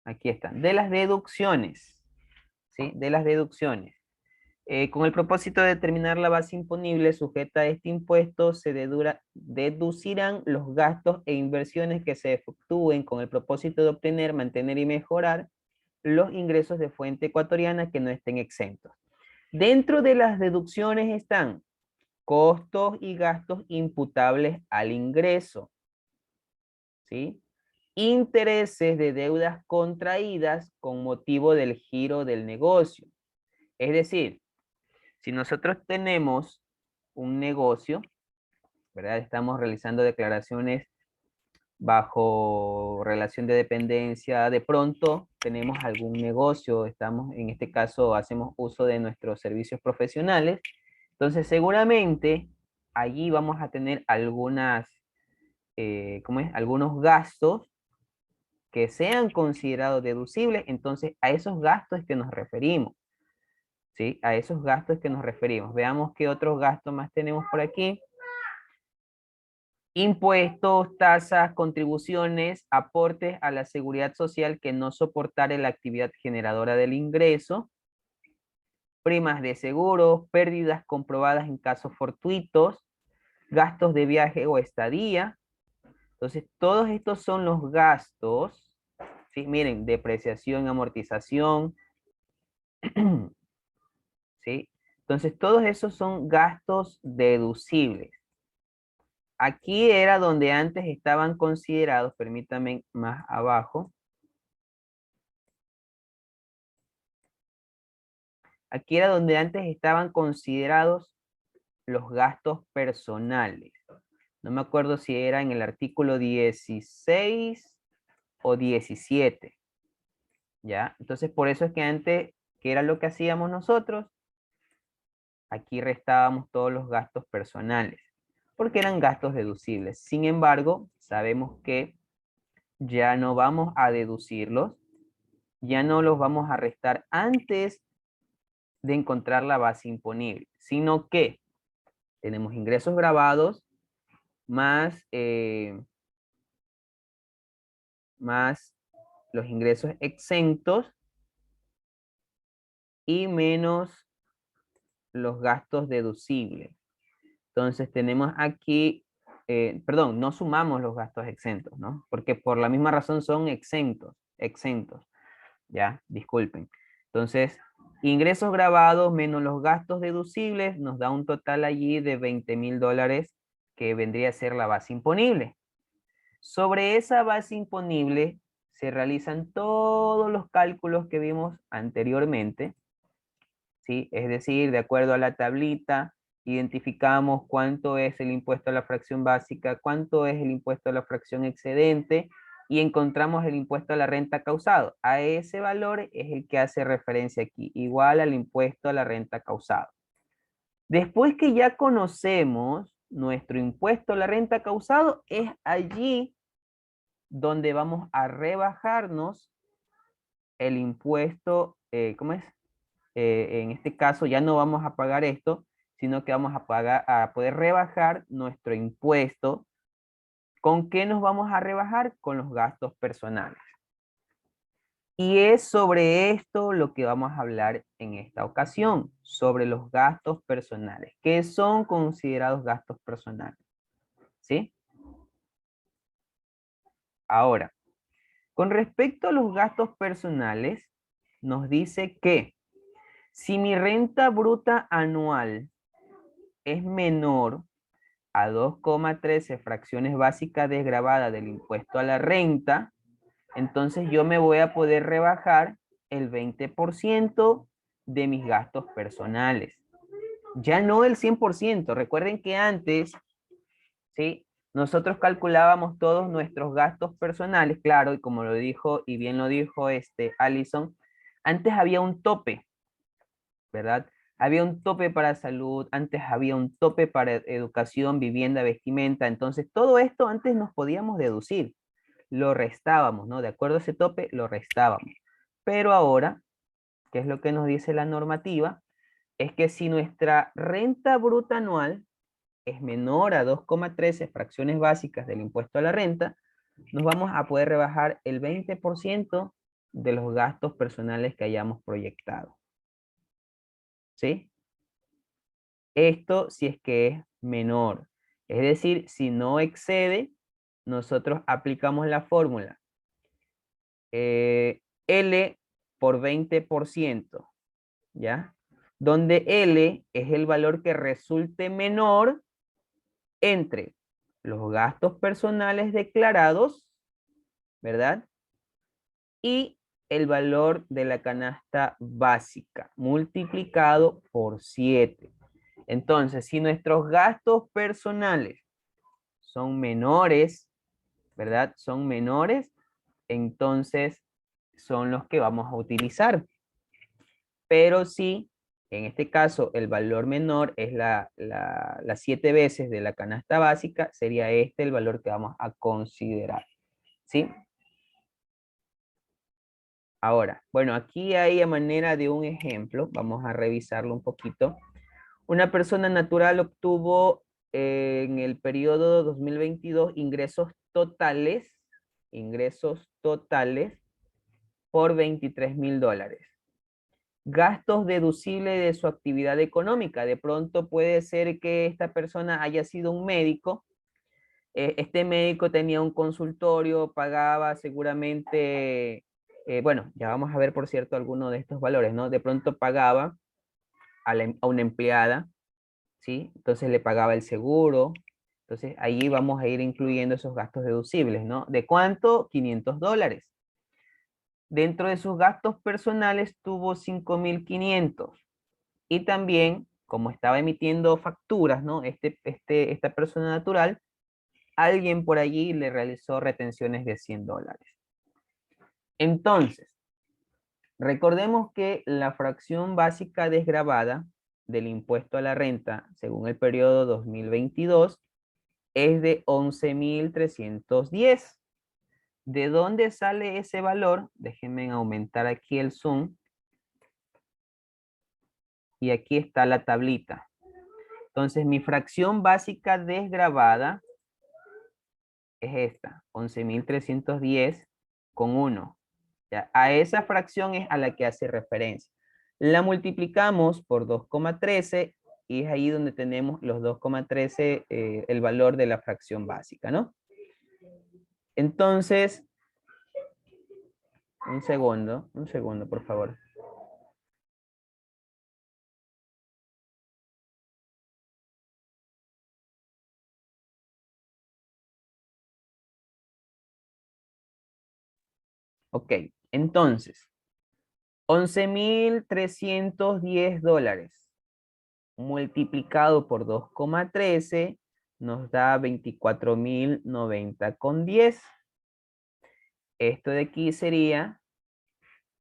Aquí están, de las deducciones, ¿sí? De las deducciones. Con el propósito de determinar la base imponible sujeta a este impuesto, se deducirán los gastos e inversiones que se efectúen con el propósito de obtener, mantener y mejorar los ingresos de fuente ecuatoriana que no estén exentos. Dentro de las deducciones están costos y gastos imputables al ingreso, ¿sí? Intereses de deudas contraídas con motivo del giro del negocio. Es decir, si nosotros tenemos un negocio, ¿verdad? Estamos realizando declaraciones bajo relación de dependencia, de pronto tenemos algún negocio, estamos, en este caso, hacemos uso de nuestros servicios profesionales, entonces seguramente allí vamos a tener algunas, algunos gastos que sean considerados deducibles, entonces a esos gastos es que nos referimos, ¿sí? A esos gastos es que nos referimos. Veamos qué otros gastos más tenemos por aquí. Impuestos, tasas, contribuciones, aportes a la seguridad social que no soportare la actividad generadora del ingreso, primas de seguro, pérdidas comprobadas en casos fortuitos, gastos de viaje o estadía. Entonces, todos estos son los gastos, ¿sí? Miren, depreciación, amortización, ¿sí? Entonces, todos esos son gastos deducibles. Aquí era donde antes estaban considerados, permítanme más abajo. Aquí era donde antes estaban considerados los gastos personales. No me acuerdo si era en el artículo 16 o 17. ¿Ya? Entonces, por eso es que antes, ¿qué era lo que hacíamos nosotros? Aquí restábamos todos los gastos personales, porque eran gastos deducibles. Sin embargo, sabemos que ya no vamos a deducirlos, ya no los vamos a restar antes de encontrar la base imponible, sino que tenemos ingresos grabados más, más los ingresos exentos y menos los gastos deducibles. Entonces tenemos aquí, perdón, no sumamos los gastos exentos, ¿no? Porque por la misma razón son exentos, ya, disculpen. Entonces, ingresos grabados menos los gastos deducibles nos da un total allí de $20,000 que vendría a ser la base imponible. Sobre esa base imponible se realizan todos los cálculos que vimos anteriormente, ¿sí? Es decir, de acuerdo a la tablita, identificamos cuánto es el impuesto a la fracción básica, cuánto es el impuesto a la fracción excedente, y encontramos el impuesto a la renta causado. A ese valor es el que hace referencia aquí, igual al impuesto a la renta causado. Después que ya conocemos nuestro impuesto a la renta causado, es allí donde vamos a rebajarnos el impuesto, ¿cómo es? En este caso ya no vamos a pagar esto, sino que vamos a pagar, a poder rebajar nuestro impuesto. ¿Con qué nos vamos a rebajar? Con los gastos personales. Y es sobre esto lo que vamos a hablar en esta ocasión, sobre los gastos personales, que son considerados gastos personales. ¿Sí? Ahora, con respecto a los gastos personales, nos dice que si mi renta bruta anual es menor a 2,13 fracciones básicas desgravadas del impuesto a la renta, entonces yo me voy a poder rebajar el 20% de mis gastos personales. Ya no el 100%. Recuerden que antes, ¿sí? Nosotros calculábamos todos nuestros gastos personales, claro, y como lo dijo, y bien lo dijo Allison, antes había un tope, ¿verdad? Había un tope para salud, antes había un tope para educación, vivienda, vestimenta, entonces todo esto antes nos podíamos deducir, lo restábamos, ¿no? De acuerdo a ese tope, lo restábamos. Pero ahora, ¿qué es lo que nos dice la normativa? Es que si nuestra renta bruta anual es menor a 2,13 fracciones básicas del impuesto a la renta, nos vamos a poder rebajar el 20% de los gastos personales que hayamos proyectado. ¿Sí? Esto si es que es menor. Es decir, si no excede, nosotros aplicamos la fórmula L por 20%, ¿ya? donde L es el valor que resulte menor entre los gastos personales declarados, ¿verdad? Y el valor de la canasta básica multiplicado por 7. Entonces, si nuestros gastos personales son menores, ¿verdad? Son menores, entonces son los que vamos a utilizar. Pero si, en este caso, el valor menor es las 7 veces de la canasta básica, sería este el valor que vamos a considerar, ¿sí? Ahora, bueno, aquí hay a manera de un ejemplo, vamos a revisarlo un poquito. Una persona natural obtuvo en el periodo 2022 ingresos totales por $23,000. Gastos deducibles de su actividad económica. De pronto puede ser que esta persona haya sido un médico. Este médico tenía un consultorio, pagaba seguramente, bueno, ya vamos a ver por cierto algunos de estos valores, ¿no? De pronto pagaba a una empleada, ¿sí? Entonces le pagaba el seguro. Entonces ahí vamos a ir incluyendo esos gastos deducibles, ¿no? ¿De cuánto? $500. Dentro de sus gastos personales tuvo 5,500. Y también, como estaba emitiendo facturas, ¿no? Esta persona natural, alguien por allí le realizó retenciones de $100. Entonces, recordemos que la fracción básica desgravada del impuesto a la renta, según el periodo 2022, es de 11,310. ¿De dónde sale ese valor? Déjenme aumentar aquí el zoom. Y aquí está la tablita. Entonces, mi fracción básica desgravada es esta, 11,310 con 1. ¿Ya? A esa fracción es a la que hace referencia. La multiplicamos por 2,13 y es ahí donde tenemos los 2,13, el valor de la fracción básica, ¿no? Entonces, un segundo, por favor. Ok, entonces, $11,310 multiplicado por 2,13 nos da 24,090,10. Esto de aquí sería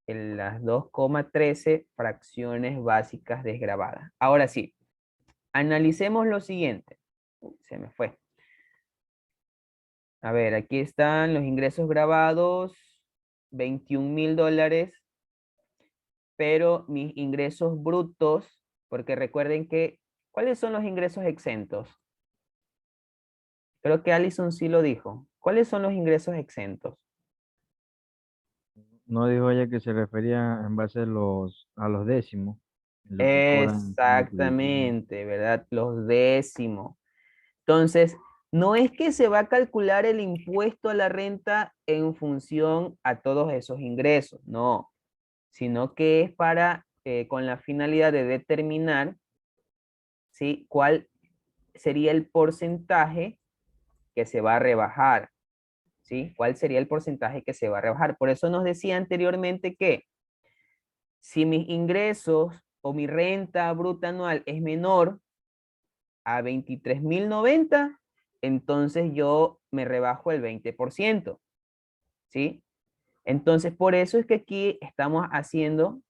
las 2,13 fracciones básicas desgravadas. Ahora sí, analicemos lo siguiente. Se me fue. A ver, aquí están los ingresos grabados, $21,000, pero mis ingresos brutos, porque recuerden que, ¿cuáles son los ingresos exentos? Creo que Allison sí lo dijo. ¿Cuáles son los ingresos exentos? No dijo ella que se refería en base a los décimos, lo que cobran como utilidad. Exactamente, ¿verdad? Los décimos. Entonces, no es que se va a calcular el impuesto a la renta en función a todos esos ingresos, no, sino que es para, con la finalidad de determinar, ¿sí? ¿Cuál sería el porcentaje que se va a rebajar? ¿Sí? ¿Cuál sería el porcentaje que se va a rebajar? Por eso nos decía anteriormente que si mis ingresos o mi renta bruta anual es menor a 23,090, entonces yo me rebajo el 20%, ¿sí? Entonces, por eso es que aquí estamos haciendo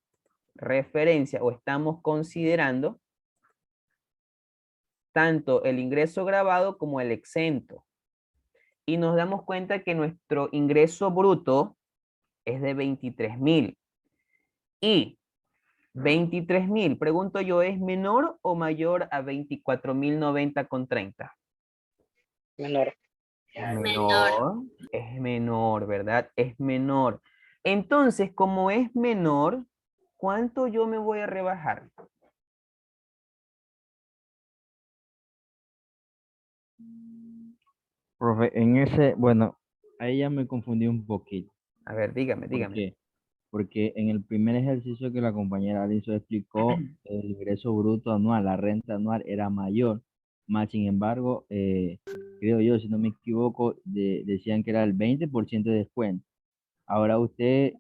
referencia o estamos considerando tanto el ingreso grabado como el exento. Y nos damos cuenta que nuestro ingreso bruto es de 23,000. Y 23,000, pregunto yo, ¿es menor o mayor a 24,090,30? Menor. Menor. Es menor, ¿verdad? Es menor. Entonces, como es menor, ¿cuánto yo me voy a rebajar? Profe, bueno, ahí ya me confundí un poquito. A ver, dígame. ¿Por qué? porque en el primer ejercicio que la compañera Alison explicó, el ingreso bruto anual, la renta anual era mayor, más sin embargo, creo yo, si no me equivoco, decían que era el 20% de descuento. Ahora usted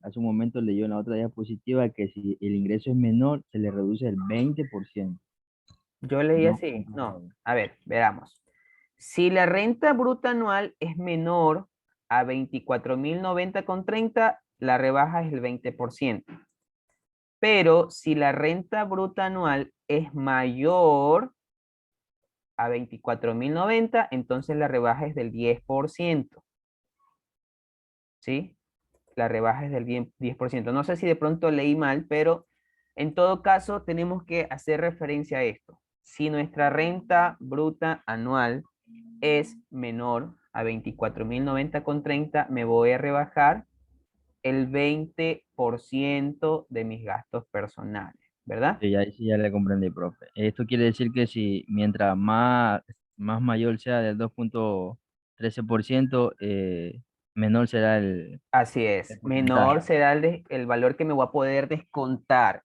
hace un momento leyó en la otra diapositiva que si el ingreso es menor, se le reduce el 20%. Yo leí No, así. No, a ver, veamos. Si la renta bruta anual es menor a 24.090,30, la rebaja es el 20%. Pero si la renta bruta anual es mayor a 24.090, entonces la rebaja es del 10%. ¿Sí? La rebaja es del 10%. No sé si de pronto leí mal, pero en todo caso tenemos que hacer referencia a esto. Si nuestra renta bruta anual es menor a 24.090,30, me voy a rebajar el 20% de mis gastos personales, ¿verdad? sí, ahí sí ya le comprendí, profe. Esto quiere decir que si mientras más mayor sea del 2,13%, menor será Así el es, menor porcentaje. será el valor que me voy a poder descontar.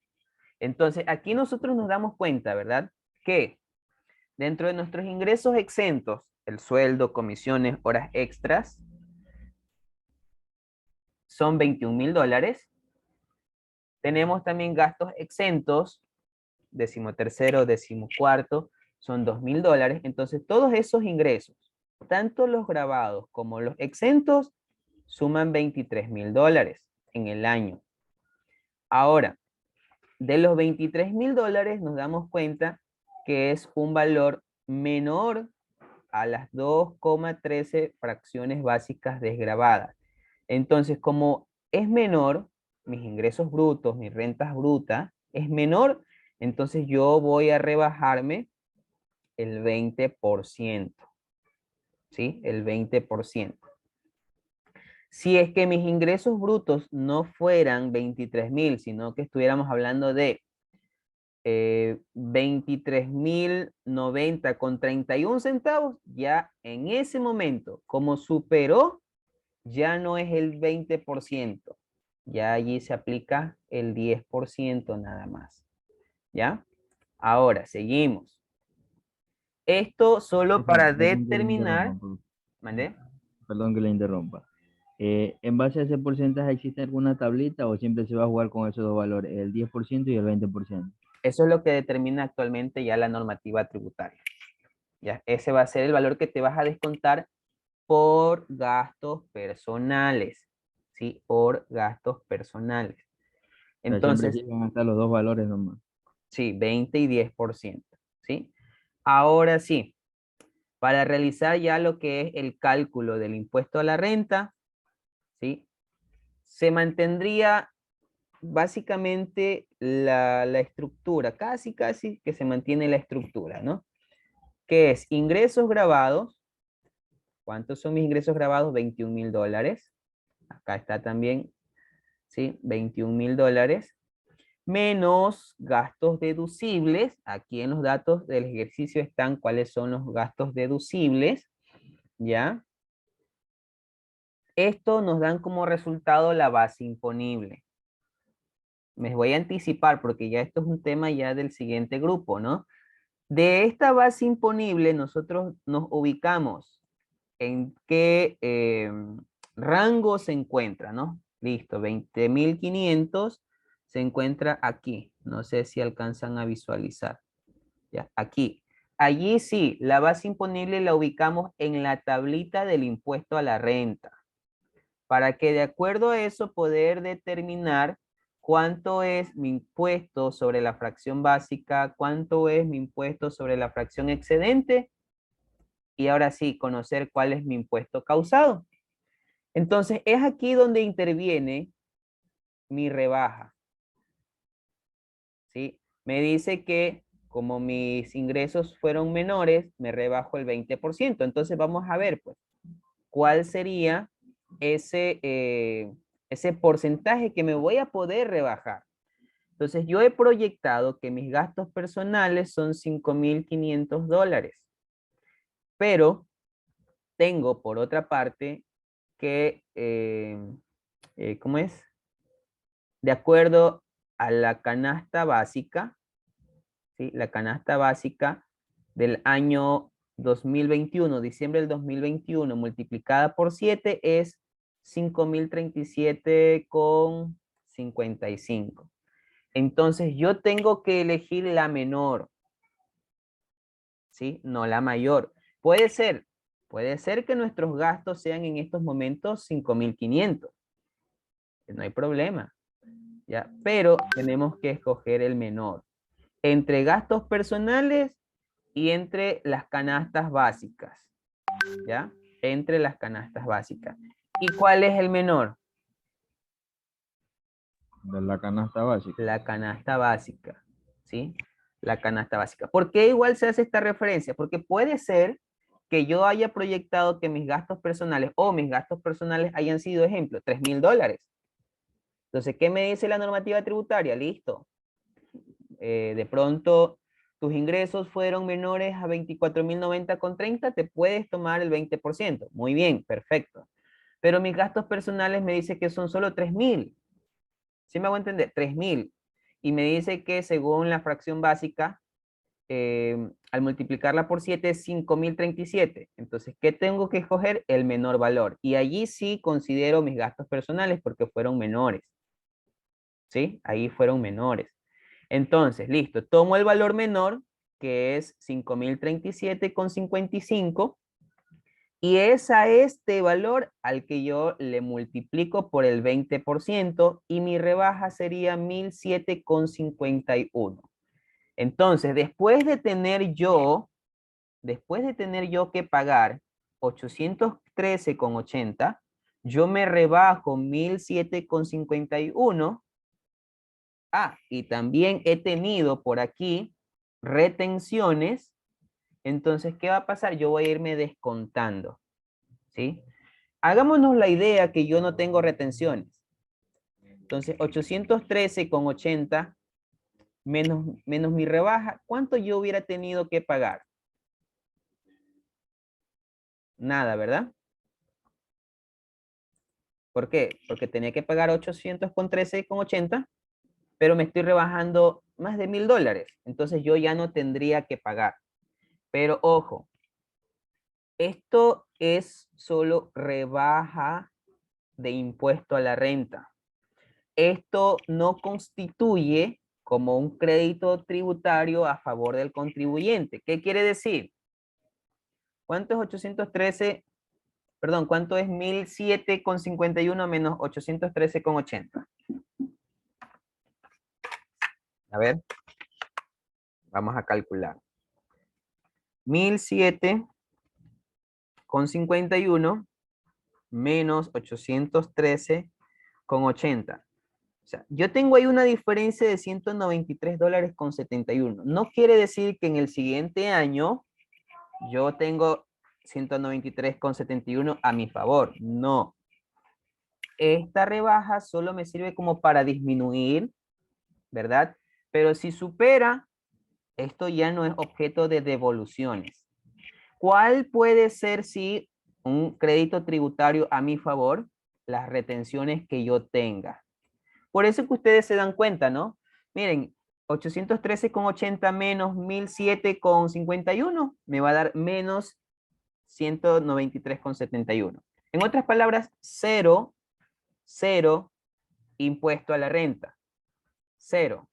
Entonces, aquí nosotros nos damos cuenta, ¿verdad? Que dentro de nuestros ingresos exentos, el sueldo, comisiones, horas extras, son 21.000 dólares. Tenemos también gastos exentos, 13º, 14º, son 2.000 dólares. Entonces, todos esos ingresos, tanto los grabados como los exentos, suman 23.000 dólares en el año. Ahora, de los 23.000 dólares nos damos cuenta que es un valor menor a las 2,13 fracciones básicas desgravadas. Entonces, como es menor, mis ingresos brutos, mis rentas brutas, es menor, entonces yo voy a rebajarme el 20%, ¿sí? El 20%. Si es que mis ingresos brutos no fueran 23.000, sino que estuviéramos hablando de 23.090,31 centavos, ya en ese momento, como superó, ya no es el 20%, ya allí se aplica el 10% nada más, ¿ya? Ahora, seguimos. Esto solo Profe, para perdón que le determinar, interrumpa, profe. ¿mandé? Perdón que le interrumpa. En base a ese porcentaje, ¿existe alguna tablita o siempre se va a jugar con esos dos valores, el 10% y el 20%? Eso es lo que determina actualmente ya la normativa tributaria. ¿Ya? Ese va a ser el valor que te vas a descontar por gastos personales, ¿sí? Por gastos personales. O sea, siempre Entonces, sí van a estar los dos valores nomás. sí, 20 y 10%, ¿sí? Ahora sí, para realizar ya lo que es el cálculo del impuesto a la renta, ¿sí? Se mantendría básicamente la estructura, casi que se mantiene la estructura, ¿no? Que es ingresos grabados. ¿Cuántos son mis ingresos grabados? 21.000 dólares. Acá está también, ¿sí? 21.000 dólares. Menos gastos deducibles. Aquí en los datos del ejercicio están cuáles son los gastos deducibles, ¿ya? Esto nos dan como resultado la base imponible. Me voy a anticipar porque ya esto es un tema ya del siguiente grupo, ¿no? De esta base imponible nosotros nos ubicamos en qué rango se encuentra, ¿no? Listo, 20.500 se encuentra aquí. No sé si alcanzan a visualizar. Ya, aquí. Allí sí, la base imponible la ubicamos en la tablita del impuesto a la renta, para que de acuerdo a eso poder determinar cuánto es mi impuesto sobre la fracción básica, cuánto es mi impuesto sobre la fracción excedente, y ahora sí, conocer cuál es mi impuesto causado. Entonces, es aquí donde interviene mi rebaja, ¿sí? Me dice que como mis ingresos fueron menores, me rebajo el 20%. Entonces, vamos a ver, pues, cuál sería ese porcentaje que me voy a poder rebajar. Entonces, yo he proyectado que mis gastos personales son 5.500 dólares, pero tengo por otra parte que, ¿cómo es? de acuerdo a la canasta básica, ¿sí? La canasta básica del año 2021, diciembre del 2021, multiplicada por 7 es 5.037,55. Entonces yo tengo que elegir la menor, ¿sí? No la mayor. Puede ser que nuestros gastos sean en estos momentos 5.500. No hay problema, ¿ya? Pero tenemos que escoger el menor. Entre gastos personales y entre las canastas básicas, ¿ya? Entre las canastas básicas. ¿Y cuál es el menor? De la canasta básica. La canasta básica, ¿sí? La canasta básica. ¿Por qué igual se hace esta referencia? Porque puede ser que yo haya proyectado que mis gastos personales o mis gastos personales hayan sido, ejemplo, $3.000. Entonces, ¿qué me dice la normativa tributaria? Listo. De pronto tus ingresos fueron menores a 24.090,30, te puedes tomar el 20%. Muy bien, perfecto. Pero mis gastos personales me dice que son solo 3.000. ¿Sí me hago entender? 3.000. Y me dice que según la fracción básica, al multiplicarla por 7 es 5.037. Entonces, ¿qué tengo que escoger? El menor valor. Y allí sí considero mis gastos personales porque fueron menores. ¿Sí? Ahí fueron menores. Entonces, listo. Tomo el valor menor, que es 5.037,55. Y es a este valor al que yo le multiplico por el 20% y mi rebaja sería 1.007,51. Entonces, después de tener yo que pagar 813,80, yo me rebajo 1.007,51. Ah, y también he tenido por aquí retenciones. Entonces, ¿qué va a pasar? Yo voy a irme descontando, ¿sí? Hagámonos la idea que yo no tengo retenciones. Entonces, 813,80 menos mi rebaja, ¿cuánto yo hubiera tenido que pagar? Nada, ¿verdad? ¿Por qué? Porque tenía que pagar 813,80, pero me estoy rebajando más de $1.000. Entonces, yo ya no tendría que pagar. Pero ojo, esto es solo rebaja de impuesto a la renta. Esto no constituye como un crédito tributario a favor del contribuyente. ¿Qué quiere decir? ¿Cuánto es 813? Perdón, ¿cuánto es 1.007,51 menos 813,80? A ver, vamos a calcular. 1.007,51 menos 813,80. O sea, yo tengo ahí una diferencia de $193,71. No quiere decir que en el siguiente año yo tengo 193,71 a mi favor. No. Esta rebaja solo me sirve como para disminuir, ¿verdad? Pero si supera, esto ya no es objeto de devoluciones. ¿Cuál puede ser si un crédito tributario a mi favor? Las retenciones que yo tenga. Por eso que ustedes se dan cuenta, ¿no? Miren, 813,80 menos 1.007,51 me va a dar menos 193,71. En otras palabras, cero impuesto a la renta. Cero.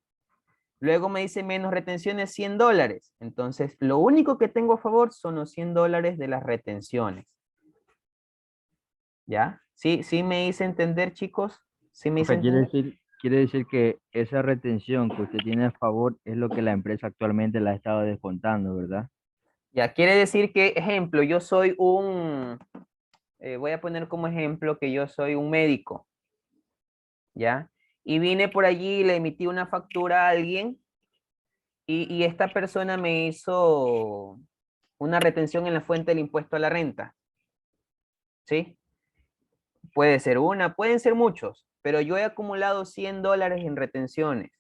Luego me dice menos retenciones $100. Entonces, lo único que tengo a favor son los $100 de las retenciones. ¿Ya? ¿Sí, sí me hice entender, chicos? ¿Sí me hice Profe, entender? quiere decir que esa retención que usted tiene a favor es lo que la empresa actualmente la ha estado descontando, ¿verdad? Ya, quiere decir que, ejemplo, yo soy voy a poner como ejemplo que yo soy un médico, ¿ya? Y vine por allí y le emití una factura a alguien y esta persona me hizo una retención en la fuente del impuesto a la renta, ¿sí? Puede ser una, pueden ser muchos, pero yo he acumulado $100 en retenciones.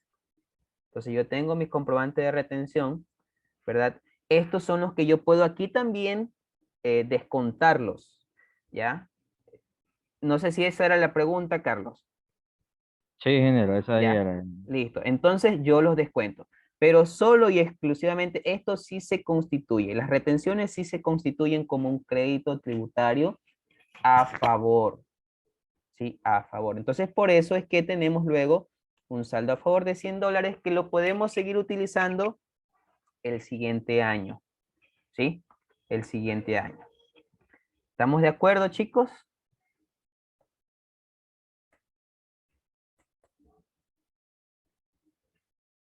Entonces yo tengo mis comprobantes de retención, ¿verdad? Estos son los que yo puedo aquí también descontarlos, ¿ya? No sé si esa era la pregunta, Carlos. Sí, ingeniero, esa ahí Ya, era. listo. Entonces yo los descuento. Pero solo y exclusivamente esto sí se constituye. Las retenciones sí se constituyen como un crédito tributario a favor. Sí, a favor. Entonces por eso es que tenemos luego un saldo a favor de $100 que lo podemos seguir utilizando el siguiente año. ¿Sí? El siguiente año. ¿Estamos de acuerdo, chicos?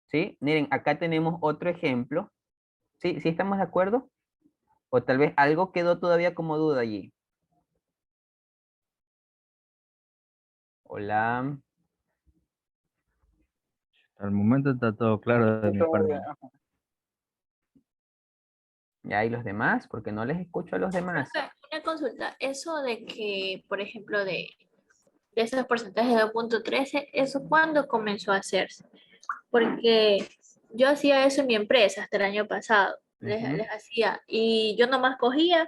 ¿Sí? Miren, acá tenemos otro ejemplo. ¿Sí? ¿Sí estamos de acuerdo? O tal vez algo quedó todavía como duda allí. Hola. Al momento está todo claro de mi parte. Ya, ¿y los demás? Porque no les escucho a los demás. Una consulta, eso de que, por ejemplo, de esos porcentajes de 2.13, ¿eso cuándo comenzó a hacerse? Porque yo hacía eso en mi empresa hasta el año pasado, Ujú. les hacía, y yo nomás cogía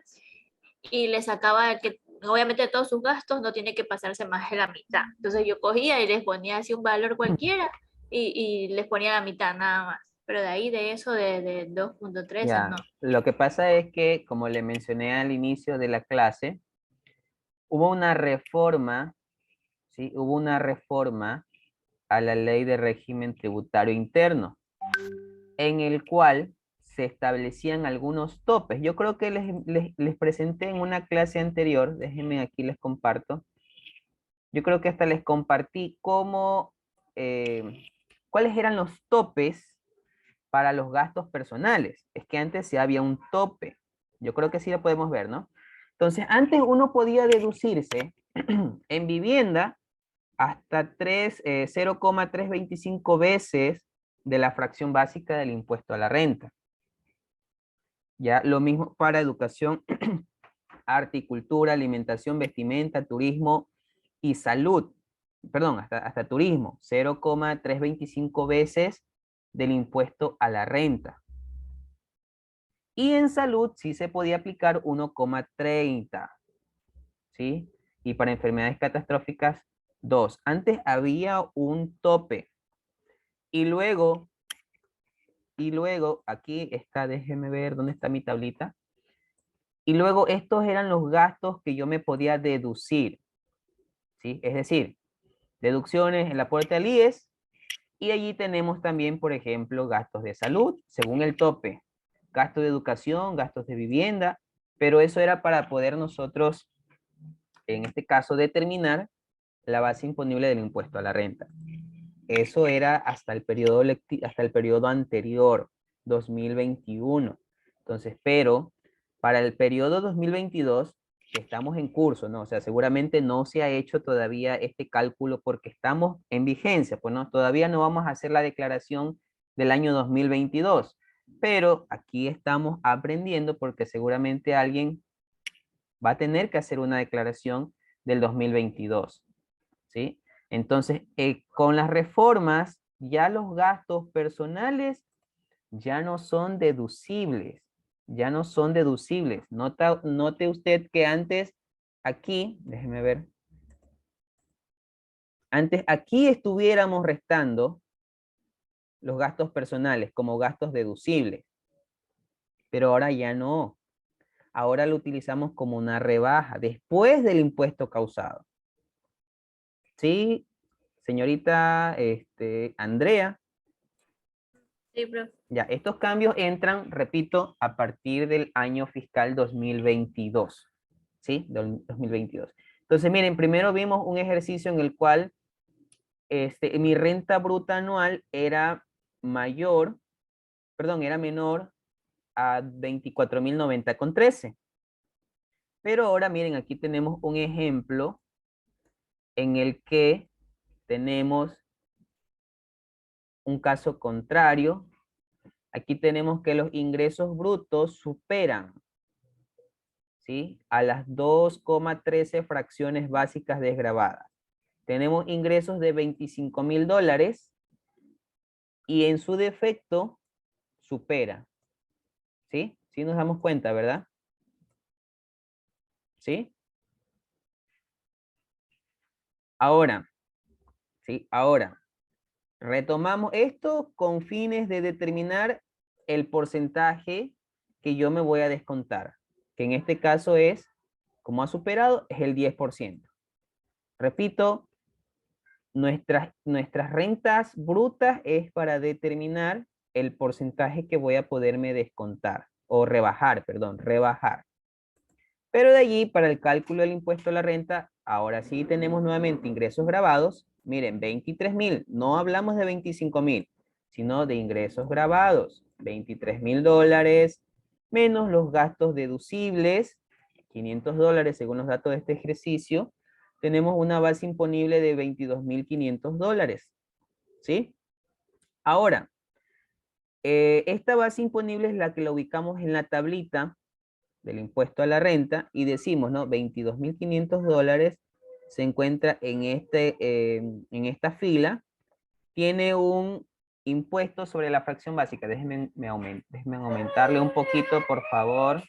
y les sacaba que, obviamente todos sus gastos no tiene que pasarse más de la mitad. Entonces yo cogía y les ponía así un valor cualquiera y les ponía la mitad nada más. Pero de ahí, de eso de 2.13, Ya, no. lo que pasa es que, como le mencioné al inicio de la clase, hubo una reforma, ¿sí? Hubo una reforma a la ley de régimen tributario interno, en el cual se establecían algunos topes. Yo creo que les presenté en una clase anterior, déjenme aquí les comparto. Yo creo que hasta les compartí cómo, cuáles eran los topes para los gastos personales. Es que antes sí había un tope. Yo creo que sí lo podemos ver, ¿no? Entonces, antes uno podía deducirse en vivienda hasta 0,325 veces de la fracción básica del impuesto a la renta. Ya lo mismo para educación, arte y cultura, alimentación, vestimenta, turismo y salud. Perdón, hasta turismo, 0,325 veces del impuesto a la renta. Y en salud sí se podía aplicar 1,30, ¿sí? Y para enfermedades catastróficas, 2. Antes había un tope. Y luego, aquí está, déjeme ver dónde está mi tablita. Y luego estos eran los gastos que yo me podía deducir, ¿sí? Es decir, deducciones, el aporte al IES, y allí tenemos también, por ejemplo, gastos de salud, según el tope, gastos de educación, gastos de vivienda, pero eso era para poder nosotros, en este caso, determinar la base imponible del impuesto a la renta. Eso era hasta el periodo anterior, 2021. Entonces, pero para el periodo 2022, que estamos en curso, ¿no? O sea, seguramente no se ha hecho todavía este cálculo porque estamos en vigencia, pues no, todavía no vamos a hacer la declaración del año 2022, pero aquí estamos aprendiendo porque seguramente alguien va a tener que hacer una declaración del 2022, ¿sí? Entonces, con las reformas, ya los gastos personales ya no son deducibles, ya no son deducibles. Note usted que antes, aquí, déjeme ver, antes aquí estuviéramos restando los gastos personales como gastos deducibles, pero ahora ya no. Ahora lo utilizamos como una rebaja después del impuesto causado. ¿Sí, señorita Andrea? Sí, profe. Ya, estos cambios entran, repito, a partir del año fiscal 2022. ¿Sí? 2022. Entonces, miren, primero vimos un ejercicio en el cual mi renta bruta anual era mayor, perdón, era menor a 24.090,13. Pero ahora, miren, aquí tenemos un ejemplo en el que tenemos un caso contrario. Aquí tenemos que los ingresos brutos superan, ¿sí?, a las 2,13 fracciones básicas desgravadas. Tenemos ingresos de $25,000 y en su defecto supera. ¿Sí? Sí nos damos cuenta, ¿verdad? ¿Sí? Ahora, ¿sí? Ahora, retomamos esto con fines de determinar el porcentaje que yo me voy a descontar, que en este caso es, como ha superado, es el 10%. Repito, nuestras rentas brutas es para determinar el porcentaje que voy a poderme descontar, o rebajar, perdón, rebajar. Pero de allí, para el cálculo del impuesto a la renta, ahora sí tenemos nuevamente ingresos grabados. Miren, 23,000, no hablamos de 25,000, sino de ingresos grabados. 23,000 dólares, menos los gastos deducibles, 500 dólares según los datos de este ejercicio. Tenemos una base imponible de 22,500 dólares. ¿Sí? Ahora, esta base imponible es la que la ubicamos en la tablita del impuesto a la renta y decimos, ¿no? 22,500 dólares se encuentra en esta fila, tiene un impuesto sobre la fracción básica. Déjenme aumentarle un poquito, por favor.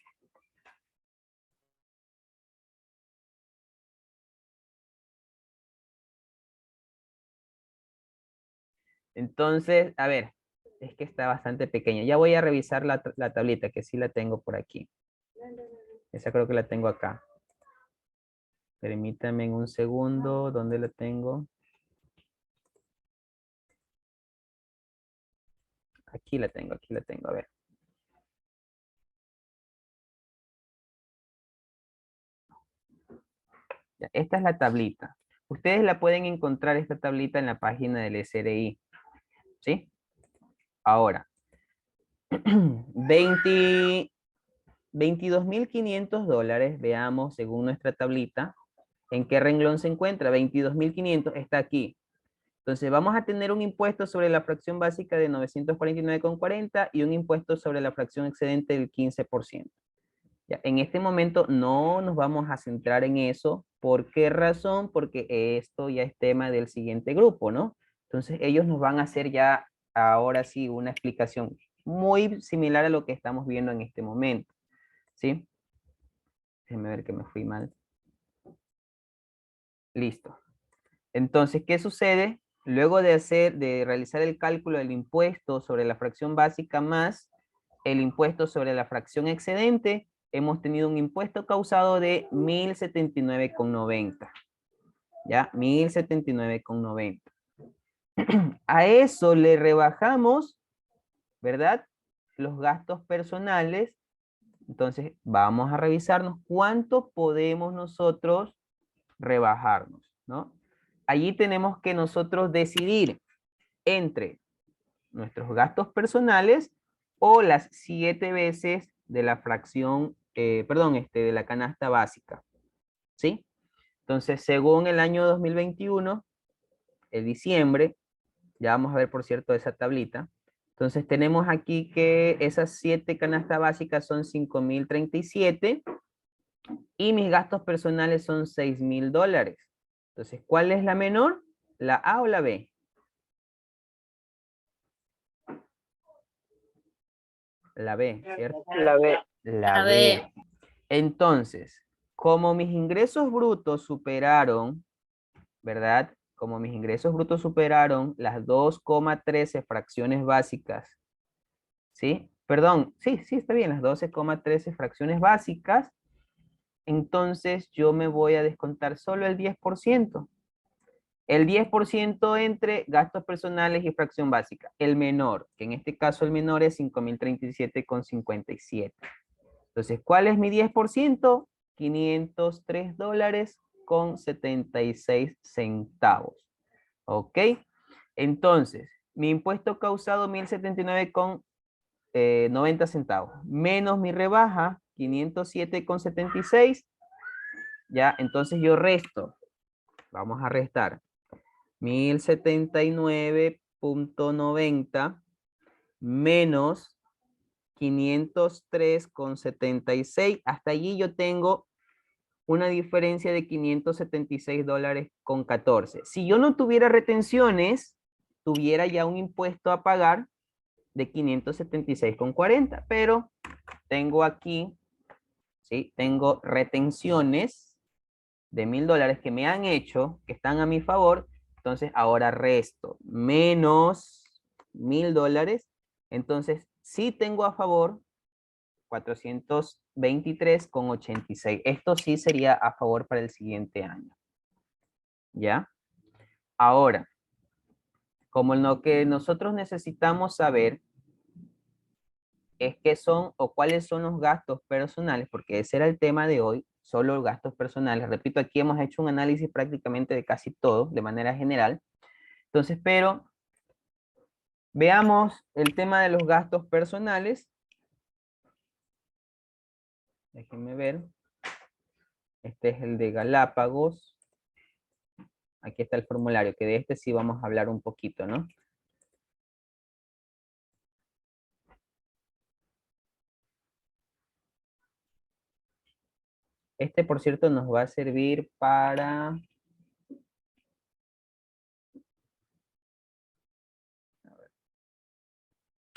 Entonces, a ver, es que está bastante pequeña. Ya voy a revisar la tablita, que sí la tengo por aquí. Esa creo que la tengo acá. Permítame un segundo, ¿dónde la tengo? Aquí la tengo, a ver. Ya, esta es la tablita. Ustedes la pueden encontrar esta tablita en la página del SRI. ¿Sí? Ahora, 22,500 dólares, veamos según nuestra tablita, ¿en qué renglón se encuentra? 22,500 está aquí. Entonces vamos a tener un impuesto sobre la fracción básica de 949,40 y un impuesto sobre la fracción excedente del 15%. Ya, en este momento no nos vamos a centrar en eso. ¿Por qué razón? Porque esto ya es tema del siguiente grupo, ¿no? Entonces ellos nos van a hacer ya ahora sí una explicación muy similar a lo que estamos viendo en este momento. ¿Sí? Déjenme ver que me fui mal. Listo. Entonces, ¿qué sucede? Luego de realizar el cálculo del impuesto sobre la fracción básica más el impuesto sobre la fracción excedente, hemos tenido un impuesto causado de 1,079,90. ¿Ya? 1,079,90. A eso le rebajamos, ¿verdad? Los gastos personales. Entonces, vamos a revisarnos cuánto podemos nosotros rebajarnos, ¿no? Allí tenemos que nosotros decidir entre nuestros gastos personales o las 7 veces de la fracción, de la canasta básica, ¿sí? Entonces, según el año 2021, el diciembre, ya vamos a ver, por cierto, esa tablita. Entonces, tenemos aquí que esas 7 canastas básicas son 5,037 y mis gastos personales son 6,000 dólares. Entonces, ¿cuál es la menor? ¿La A o la B? La B, ¿cierto? La B. La B. Entonces, como mis ingresos brutos superaron, ¿verdad? Como mis ingresos brutos superaron las 2,13 fracciones básicas, ¿sí? Perdón, sí, está bien, las 12,13 fracciones básicas, entonces yo me voy a descontar solo el 10%. El 10% entre gastos personales y fracción básica. El menor, que en este caso el menor es 5,037,57. Entonces, ¿cuál es mi 10%? 503 dólares con 76 centavos. ¿Ok? Entonces, mi impuesto causado 1,079,90 centavos. Menos mi rebaja, 507,76. Ya, entonces yo resto. Vamos a restar. 1,079,90 menos 503,76. Hasta allí yo tengo una diferencia de 576 dólares con 14. Si yo no tuviera retenciones, tuviera ya un impuesto a pagar de 576,40, pero tengo aquí, ¿sí? Tengo retenciones de $1,000 que me han hecho, que están a mi favor, Entonces ahora resto menos $1000. Entonces sí tengo a favor 423,86. Esto sí sería a favor para el siguiente año. ¿Ya? Ahora, como lo que nosotros necesitamos saber es qué son o cuáles son los gastos personales, porque ese era el tema de hoy, solo los gastos personales. Repito, aquí hemos hecho un análisis prácticamente de casi todo, de manera general. Entonces, pero veamos el tema de los gastos personales. Déjenme ver. Este es el de Galápagos. Aquí está el formulario, que de este sí vamos a hablar un poquito, ¿no? Este, por cierto, nos va a servir para...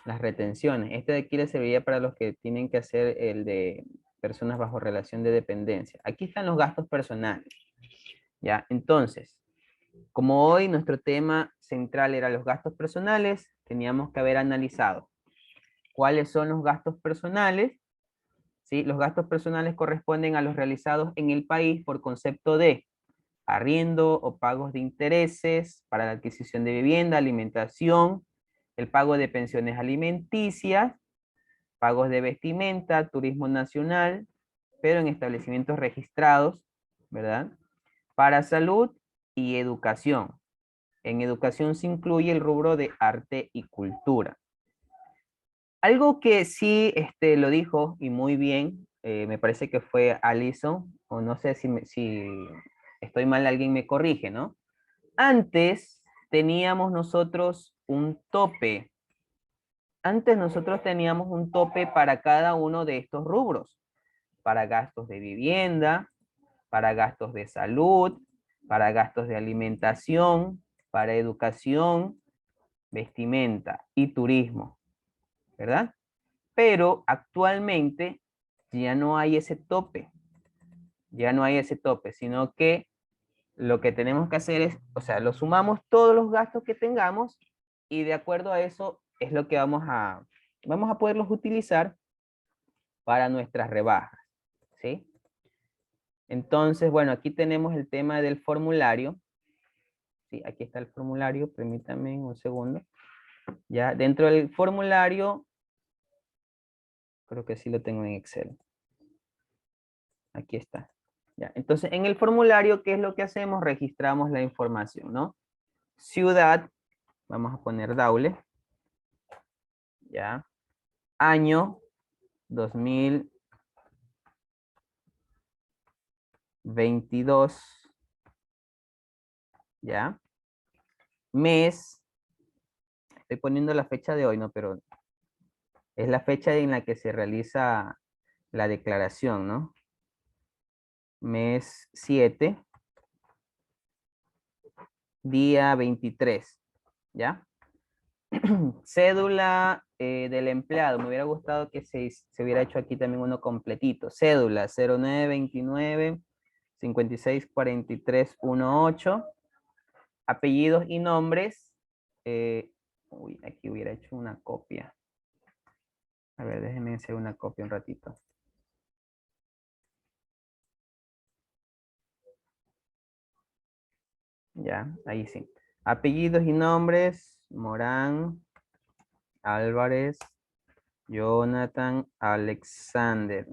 las retenciones. Este de aquí le serviría para los que tienen que hacer el de personas bajo relación de dependencia. Aquí están los gastos personales. ¿Ya? Entonces, como hoy nuestro tema central era los gastos personales, teníamos que haber analizado cuáles son los gastos personales. ¿Sí? Los gastos personales corresponden a los realizados en el país por concepto de arriendo o pagos de intereses para la adquisición de vivienda, alimentación, el pago de pensiones alimenticias, pagos de vestimenta, turismo nacional, pero en establecimientos registrados, ¿verdad? Para salud y educación. En educación se incluye el rubro de arte y cultura. Algo que sí lo dijo y muy bien, me parece que fue Alison, o no sé si estoy mal, alguien me corrige, ¿no? Antes teníamos nosotros un tope. Antes nosotros teníamos un tope para cada uno de estos rubros. Para gastos de vivienda, para gastos de salud, para gastos de alimentación, para educación, vestimenta y turismo, ¿verdad? Pero actualmente ya no hay ese tope, ya no hay ese tope, sino que lo que tenemos que hacer es, o sea, lo sumamos todos los gastos que tengamos y de acuerdo a eso es lo que vamos a poderlos utilizar para nuestras rebajas, ¿sí? Entonces, bueno, aquí tenemos el tema del formulario. Sí, aquí está el formulario, permítanme un segundo. Ya, dentro del formulario, creo que sí lo tengo en Excel. Aquí está. Ya, entonces, en el formulario, ¿qué es lo que hacemos? Registramos la información, ¿no? Ciudad, vamos a poner Daule. Ya. Año 2022. Ya. Mes. Estoy poniendo la fecha de hoy, ¿no? Pero es la fecha en la que se realiza la declaración, ¿no? Mes 7. Día 23. ¿Ya? Cédula del empleado. Me hubiera gustado que se hubiera hecho aquí también uno completito. Cédula 0929 564318. Apellidos y nombres. Uy, aquí hubiera hecho una copia. A ver, déjenme hacer una copia un ratito. Ya, ahí sí. Apellidos y nombres. Morán, Álvarez, Jonathan, Alexander.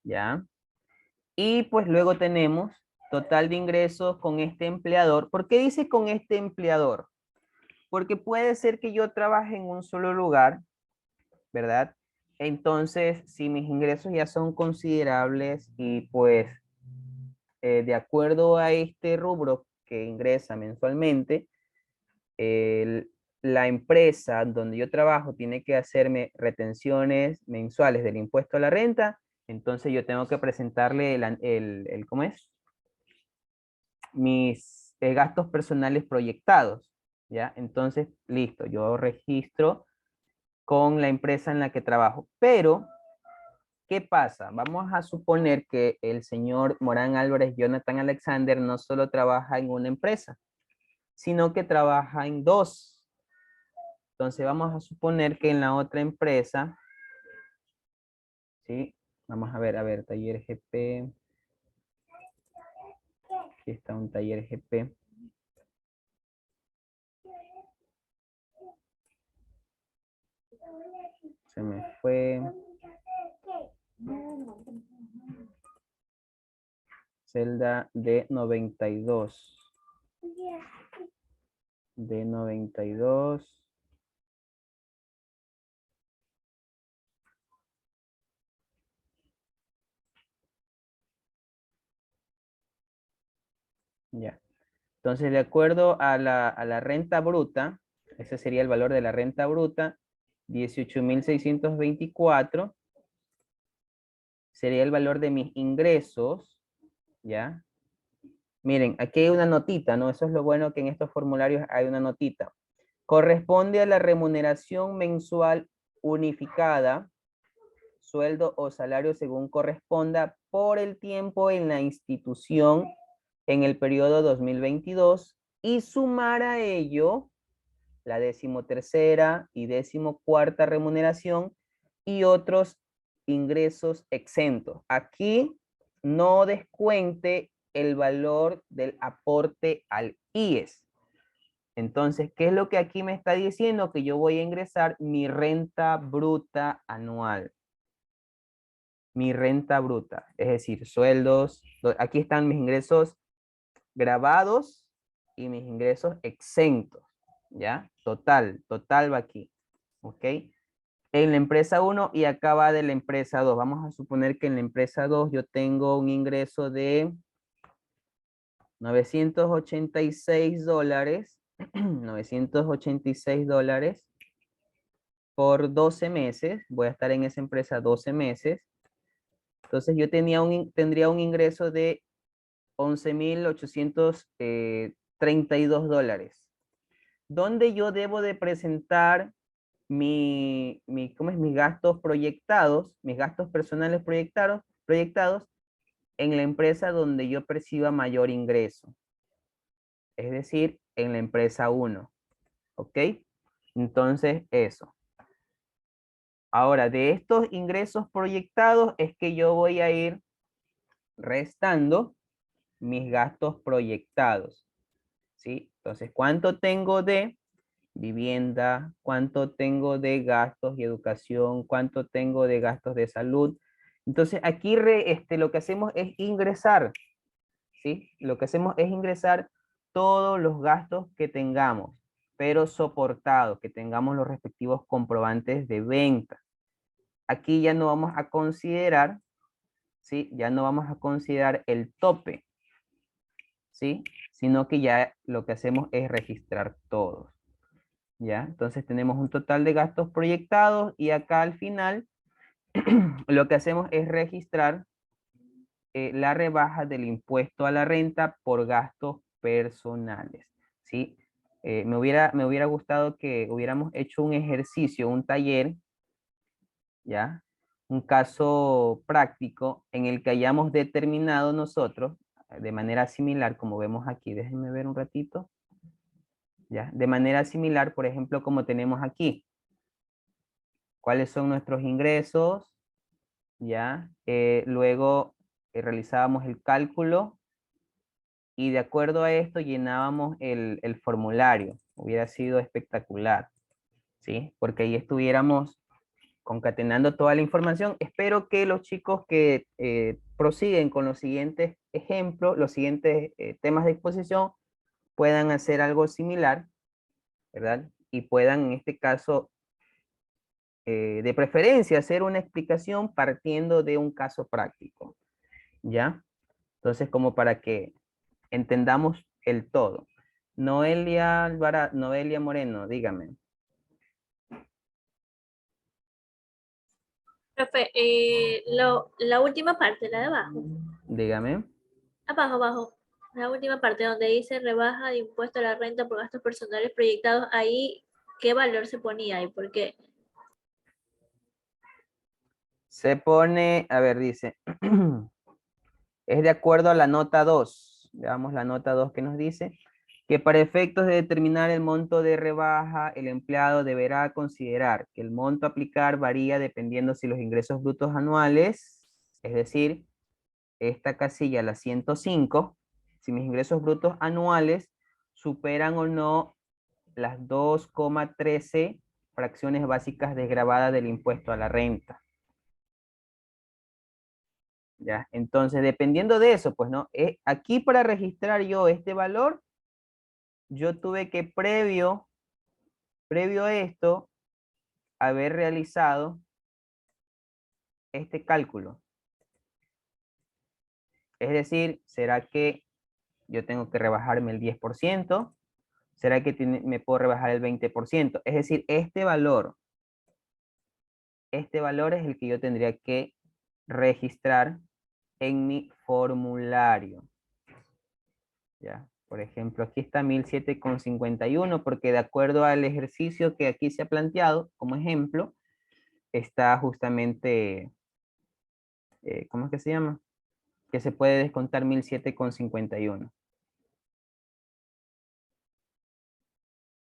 ¿Ya? Y pues luego tenemos total de ingresos con este empleador. ¿Por qué dice con este empleador? Porque puede ser que yo trabaje en un solo lugar, ¿verdad? Entonces, si mis ingresos ya son considerables y pues de acuerdo a este rubro que ingresa mensualmente, la empresa donde yo trabajo tiene que hacerme retenciones mensuales del impuesto a la renta, entonces yo tengo que presentarle ¿cómo es? Mis gastos personales proyectados, ¿ya? Entonces, listo, yo registro con la empresa en la que trabajo, pero ¿qué pasa? Vamos a suponer que el señor Morán Álvarez Jonathan Alexander no solo trabaja en una empresa, sino que trabaja en dos. Entonces vamos a suponer que en la otra empresa, ¿sí? Vamos a ver, taller GP. Aquí está un taller GP. Se me fue. Celda D92. D92. Ya. Entonces, de acuerdo a la renta bruta, ese sería el valor de la renta bruta, 18.624. Sería el valor de mis ingresos, ¿ya? Miren, aquí hay una notita, ¿no? Eso es lo bueno que en estos formularios hay una notita. Corresponde a la remuneración mensual unificada, sueldo o salario según corresponda por el tiempo en la institución en el periodo 2022 y sumar a ello la 13ª y 14ª remuneración y otros ingresos exentos. Aquí no descuente el valor del aporte al IES. Entonces, ¿qué es lo que aquí me está diciendo? Que yo voy a ingresar mi renta bruta anual. Mi renta bruta, es decir, sueldos. Aquí están mis ingresos grabados y mis ingresos exentos. ¿Ya? Total va aquí. ¿Ok? En la empresa 1 y acá va de la empresa 2. Vamos a suponer que en la empresa 2 yo tengo un ingreso de $986. $986 por 12 meses. Voy a estar en esa empresa 12 meses. Entonces yo tendría un ingreso de $11.832. ¿Dónde yo debo de presentar mis gastos proyectados, mis gastos personales proyectados en la empresa donde yo perciba mayor ingreso? Es decir, en la empresa 1. ¿Ok? Entonces, eso. Ahora, de estos ingresos proyectados es que yo voy a ir restando mis gastos proyectados. ¿Sí? Entonces, ¿cuánto tengo de vivienda? ¿Cuánto tengo de gastos y educación? ¿Cuánto tengo de gastos de salud? Entonces, aquí lo que hacemos es ingresar. ¿Sí? Lo que hacemos es ingresar todos los gastos que tengamos, pero soportados, que tengamos los respectivos comprobantes de venta. Aquí ya no vamos a considerar, ¿sí? Ya no vamos a considerar el tope, ¿sí? Sino que ya lo que hacemos es registrar todos, ¿ya? Entonces tenemos un total de gastos proyectados y acá al final lo que hacemos es registrar la rebaja del impuesto a la renta por gastos personales, ¿sí? Me hubiera gustado que hubiéramos hecho un ejercicio, un taller, ¿ya? Un caso práctico en el que hayamos determinado nosotros, de manera similar, como vemos aquí, déjenme ver un ratito, ¿ya? De manera similar, por ejemplo, como tenemos aquí, cuáles son nuestros ingresos, ¿ya? Luego realizábamos el cálculo y de acuerdo a esto llenábamos el formulario. Hubiera sido espectacular, ¿sí? Porque ahí estuviéramos concatenando toda la información. Espero que los chicos que prosiguen con los siguientes ejemplos, los siguientes temas de exposición, puedan hacer algo similar, ¿verdad? Y puedan, en este caso, de preferencia, hacer una explicación partiendo de un caso práctico, ¿ya? Entonces, como para que entendamos el todo. Noelia Moreno, dígame. Profe, la última parte, la de abajo. Dígame. Abajo, abajo. La última parte donde dice rebaja de impuesto a la renta por gastos personales proyectados. Ahí, ¿qué valor se ponía y por qué? Se pone, a ver, dice, es de acuerdo a la nota 2. Veamos la nota 2 que nos dice que para efectos de determinar el monto de rebaja, el empleado deberá considerar que el monto a aplicar varía dependiendo si los ingresos brutos anuales, es decir, esta casilla, la 105, si mis ingresos brutos anuales superan o no las 2,13 fracciones básicas desgravadas del impuesto a la renta. ¿Ya? Entonces, dependiendo de eso, pues no, aquí para registrar yo este valor, yo tuve que previo a esto, haber realizado este cálculo. Es decir, ¿será que yo tengo que rebajarme el 10%? ¿Será que me puedo rebajar el 20%? Es decir, este valor es el que yo tendría que registrar en mi formulario. ¿Ya? Por ejemplo, aquí está 1007,51 porque de acuerdo al ejercicio que aquí se ha planteado como ejemplo, está justamente, ¿cómo es que se llama? Que se puede descontar 1007,51.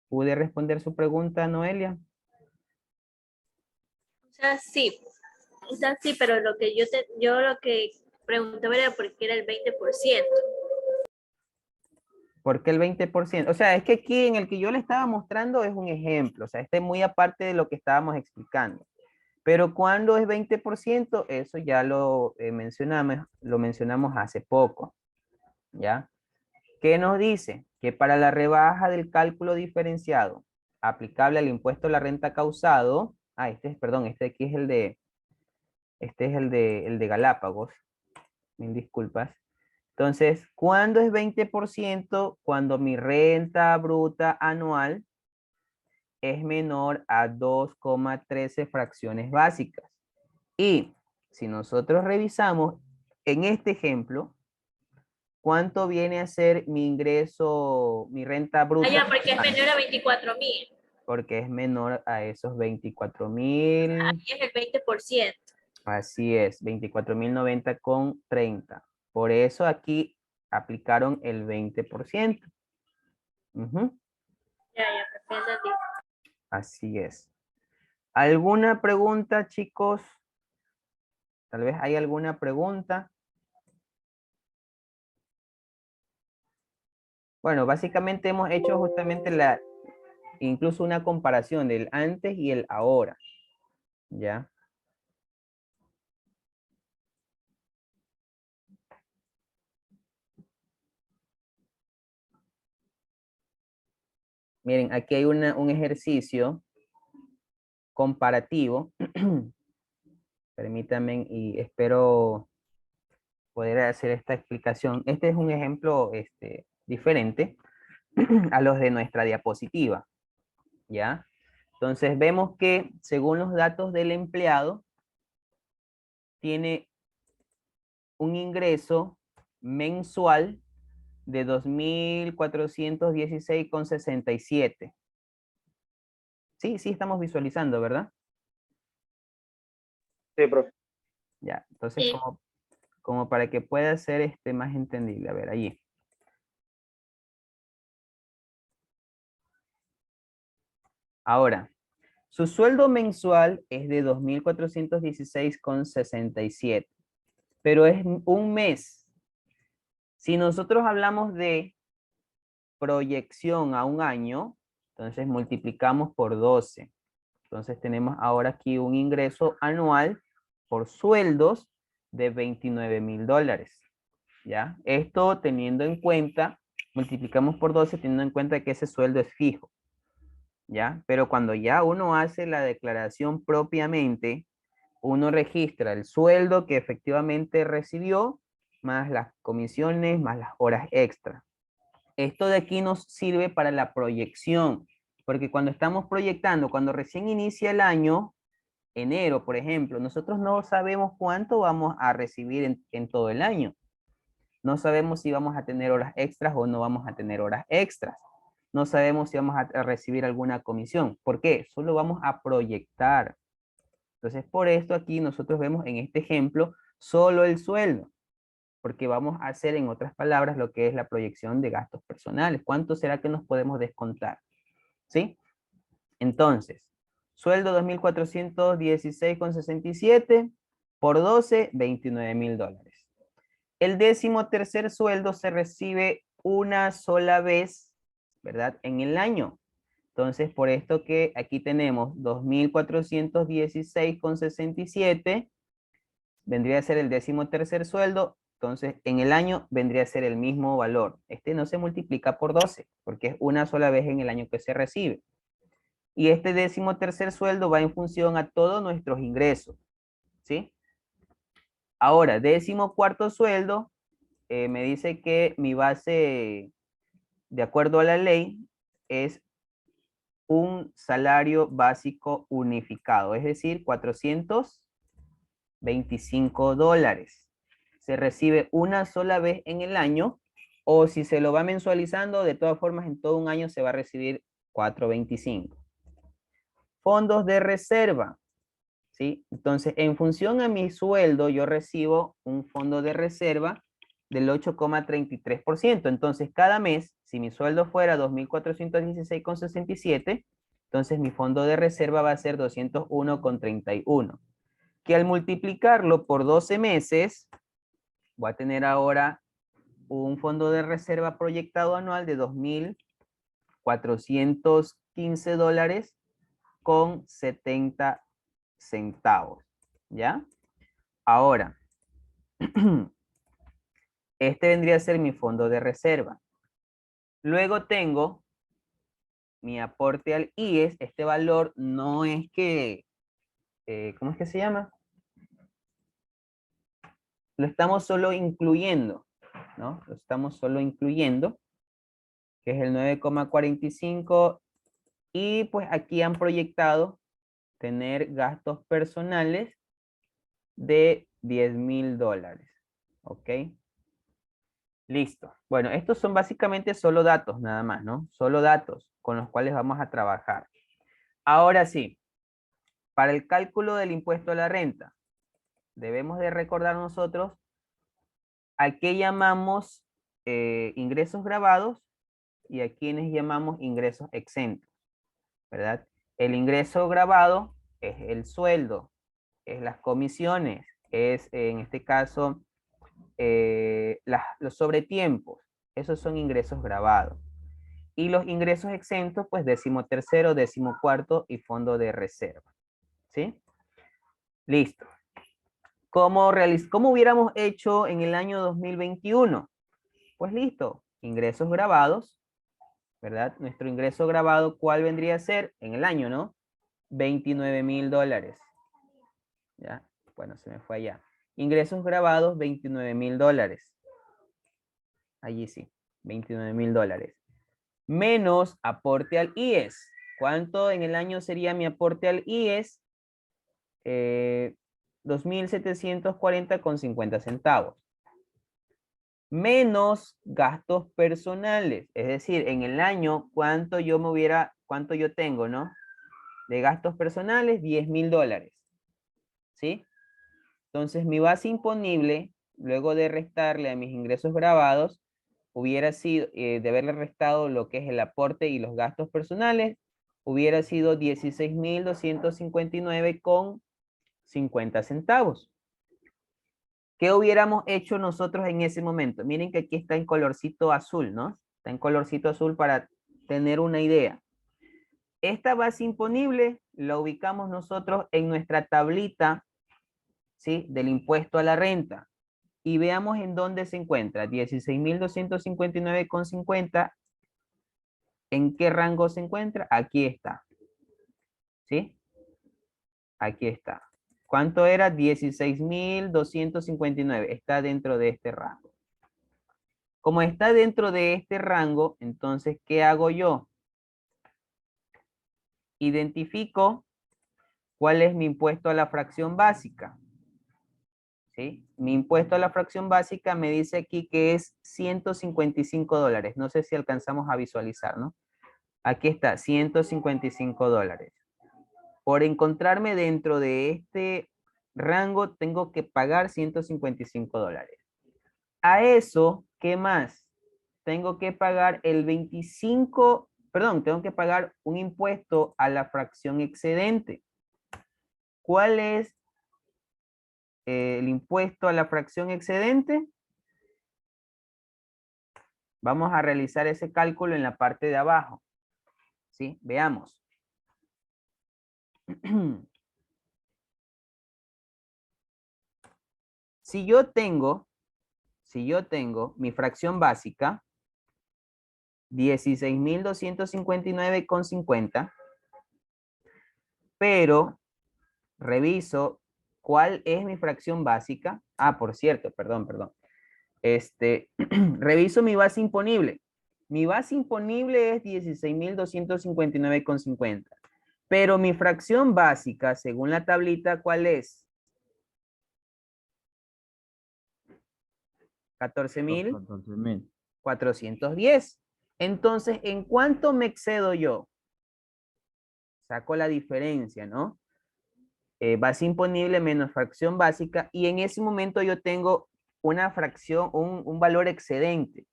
¿Pude responder su pregunta, Noelia? O sea, sí, pero lo que yo lo que preguntaba era por qué era el 20%. ¿Por qué el 20%? O sea, es que aquí en el que yo le estaba mostrando es un ejemplo, o sea, este es muy aparte de lo que estábamos explicando. Pero cuando es 20%, eso ya lo mencionamos hace poco, ¿ya? ¿Qué nos dice? Que para la rebaja del cálculo diferenciado aplicable al impuesto a la renta causado, perdón, este aquí es el de Galápagos, mil disculpas. Entonces, ¿cuándo es 20%? Cuando mi renta bruta anual es menor a 2,13 fracciones básicas. Y si nosotros revisamos en este ejemplo, ¿cuánto viene a ser mi ingreso, mi renta bruta? Ah, ya, porque es menor a 24,000. Porque es menor a esos 24,000. Ahí es el 20%. Así es, 24,090,30. Por eso aquí aplicaron el 20%. Ujú. Ya, me entendí. Así es. ¿Alguna pregunta, chicos? Tal vez hay alguna pregunta. Bueno, básicamente hemos hecho justamente incluso una comparación del antes y el ahora. ¿Ya? Miren, aquí hay un ejercicio comparativo. Permítanme y espero poder hacer esta explicación. Este es un ejemplo diferente a los de nuestra diapositiva. ¿Ya? Entonces vemos que según los datos del empleado, tiene un ingreso mensual de 2,416,67. Sí, estamos visualizando, ¿verdad? Sí, profe. Ya, entonces Sí. como para que pueda ser más entendible. A ver, allí. Ahora, su sueldo mensual es de 2,416,67, pero es un mes. Si nosotros hablamos de proyección a un año, entonces multiplicamos por 12. Entonces tenemos ahora aquí un ingreso anual por sueldos de $29,000. ¿Ya? Esto teniendo en cuenta, multiplicamos por 12 teniendo en cuenta que ese sueldo es fijo. ¿Ya? Pero cuando ya uno hace la declaración propiamente, uno registra el sueldo que efectivamente recibió, más las comisiones, más las horas extra. Esto de aquí nos sirve para la proyección, porque cuando estamos proyectando, cuando recién inicia el año, enero, por ejemplo, nosotros no sabemos cuánto vamos a recibir en todo el año. No sabemos si vamos a tener horas extras o no vamos a tener horas extras. No sabemos si vamos a recibir alguna comisión. ¿Por qué? Solo vamos a proyectar. Entonces, por esto aquí nosotros vemos en este ejemplo solo el sueldo, porque vamos a hacer en otras palabras lo que es la proyección de gastos personales. ¿Cuánto será que nos podemos descontar? ¿Sí? Entonces, sueldo 2.416,67 por 12, $29,000. El 13º sueldo se recibe una sola vez, ¿verdad? En el año. Entonces, por esto que aquí tenemos 2.416,67, vendría a ser el 13º sueldo, entonces en el año vendría a ser el mismo valor. Este no se multiplica por 12, porque es una sola vez en el año que se recibe. Y este 13º sueldo va en función a todos nuestros ingresos, ¿sí? Ahora, 14º sueldo, me dice que mi base, de acuerdo a la ley, es un salario básico unificado, es decir, $425. Se recibe una sola vez en el año, o si se lo va mensualizando, de todas formas, en todo un año se va a recibir $425. Fondos de reserva, ¿sí? Entonces, en función a mi sueldo, yo recibo un fondo de reserva del 8,33%. Entonces, cada mes, si mi sueldo fuera 2.416,67, entonces mi fondo de reserva va a ser 201,31. Que al multiplicarlo por 12 meses, voy a tener ahora un fondo de reserva proyectado anual de $2.415,70. ¿Ya? Ahora, este vendría a ser mi fondo de reserva. Luego tengo mi aporte al IES. Este valor no es que, ¿cómo es que se llama? Lo estamos solo incluyendo, ¿no? Lo estamos solo incluyendo, que es el 9,45. Y pues aquí han proyectado tener gastos personales de $10,000. ¿Ok? Listo. Bueno, estos son básicamente solo datos nada más, ¿no? Solo datos con los cuales vamos a trabajar. Ahora sí, para el cálculo del impuesto a la renta, debemos de recordar nosotros a qué llamamos ingresos grabados y a quienes llamamos ingresos exentos, ¿verdad? El ingreso grabado es el sueldo, es las comisiones, es en este caso los sobretiempos. Esos son ingresos grabados. Y los ingresos exentos, pues 13º, 14º y fondo de reserva. ¿Sí? Listo. ¿Cómo hubiéramos hecho en el año 2021? Pues listo, ingresos grabados, ¿verdad? Nuestro ingreso grabado, ¿cuál vendría a ser en el año, no? $29,000. ¿Ya? Bueno, se me fue allá. Ingresos grabados, $29,000. Allí sí, $29,000. Menos aporte al IES. ¿Cuánto en el año sería mi aporte al IES? 2.740,50 menos gastos personales, es decir, en el año cuánto yo tengo, ¿no? De gastos personales, $10,000, ¿sí? Entonces mi base imponible, luego de restarle a mis ingresos grabados, hubiera sido, de haberle restado lo que es el aporte y los gastos personales, hubiera sido 16.259,50 ¿Qué hubiéramos hecho nosotros en ese momento? Miren que aquí está en colorcito azul, ¿no? Está en colorcito azul para tener una idea. Esta base imponible la ubicamos nosotros en nuestra tablita, ¿sí? Del impuesto a la renta. Y veamos en dónde se encuentra. 16.259,50. ¿En qué rango se encuentra? Aquí está. ¿Sí? Aquí está. ¿Cuánto era? 16.259. Está dentro de este rango. Como está dentro de este rango, entonces, ¿qué hago yo? Identifico cuál es mi impuesto a la fracción básica. ¿Sí? Mi impuesto a la fracción básica me dice aquí que es $155. No sé si alcanzamos a visualizar, ¿no? Aquí está, $155. Por encontrarme dentro de este rango, tengo que pagar $155. A eso, ¿qué más? Tengo que pagar el 25, perdón, tengo que pagar un impuesto a la fracción excedente. ¿Cuál es el impuesto a la fracción excedente? Vamos a realizar ese cálculo en la parte de abajo. ¿Sí? Veamos. Si yo tengo mi fracción básica, 16.259,50, pero reviso cuál es mi fracción básica. Ah, por cierto, perdón. Reviso mi base imponible. Mi base imponible es 16.259,50. Pero mi fracción básica, según la tablita, ¿cuál es? 14.410. Entonces, ¿en cuánto me excedo yo? Saco la diferencia, ¿no? Base imponible menos fracción básica, y en ese momento yo tengo una fracción, un valor excedente.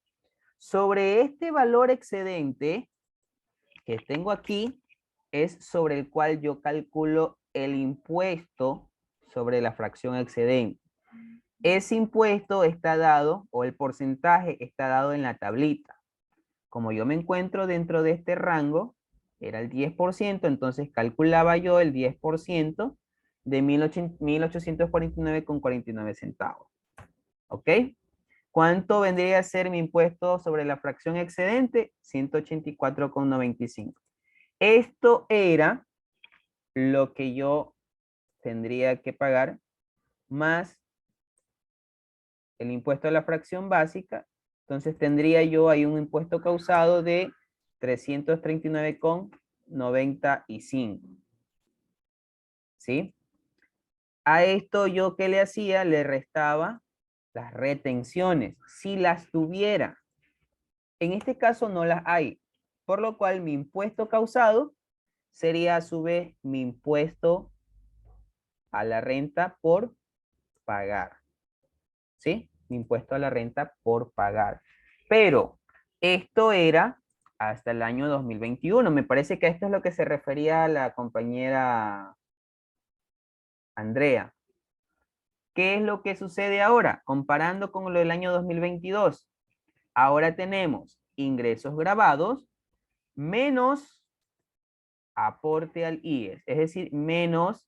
Sobre este valor excedente que tengo aquí, es sobre el cual yo calculo el impuesto sobre la fracción excedente. Ese impuesto está dado, o el porcentaje está dado en la tablita. Como yo me encuentro dentro de este rango, era el 10%, entonces calculaba yo el 10% de 1.849,49 centavos. ¿Ok? ¿Cuánto vendría a ser mi impuesto sobre la fracción excedente? 184,95. Esto era lo que yo tendría que pagar más el impuesto a la fracción básica. Entonces tendría yo ahí un impuesto causado de 339,95. ¿Sí? A esto yo, ¿qué le hacía? Le restaba las retenciones, si las tuviera. En este caso no las hay, por lo cual mi impuesto causado sería a su vez mi impuesto a la renta por pagar. ¿Sí? Mi impuesto a la renta por pagar. Pero esto era hasta el año 2021. Me parece que esto es lo que se refería a la compañera Andrea. ¿Qué es lo que sucede ahora? Comparando con lo del año 2022. Ahora tenemos ingresos grabados menos aporte al IES, es decir, menos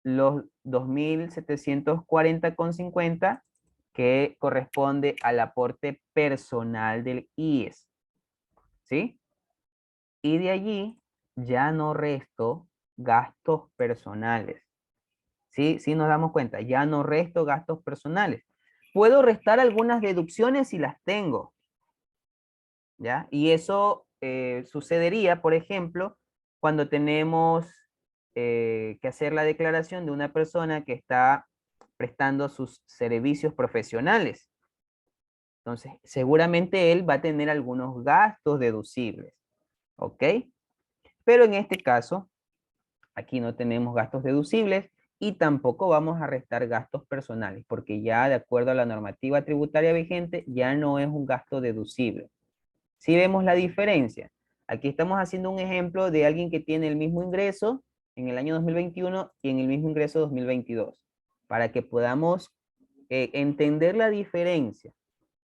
los 2.740,50 que corresponde al aporte personal del IES. ¿Sí? Y de allí ya no resto gastos personales. ¿Sí? Sí nos damos cuenta, ya no resto gastos personales. Puedo restar algunas deducciones si las tengo. ¿Ya? Y eso sucedería, por ejemplo, cuando tenemos que hacer la declaración de una persona que está prestando sus servicios profesionales. Entonces, seguramente él va a tener algunos gastos deducibles. ¿Ok? Pero en este caso, aquí no tenemos gastos deducibles y tampoco vamos a restar gastos personales, porque ya de acuerdo a la normativa tributaria vigente, ya no es un gasto deducible. ¿Sí vemos la diferencia? Aquí estamos haciendo un ejemplo de alguien que tiene el mismo ingreso en el año 2021 y en el mismo ingreso 2022, para que podamos entender la diferencia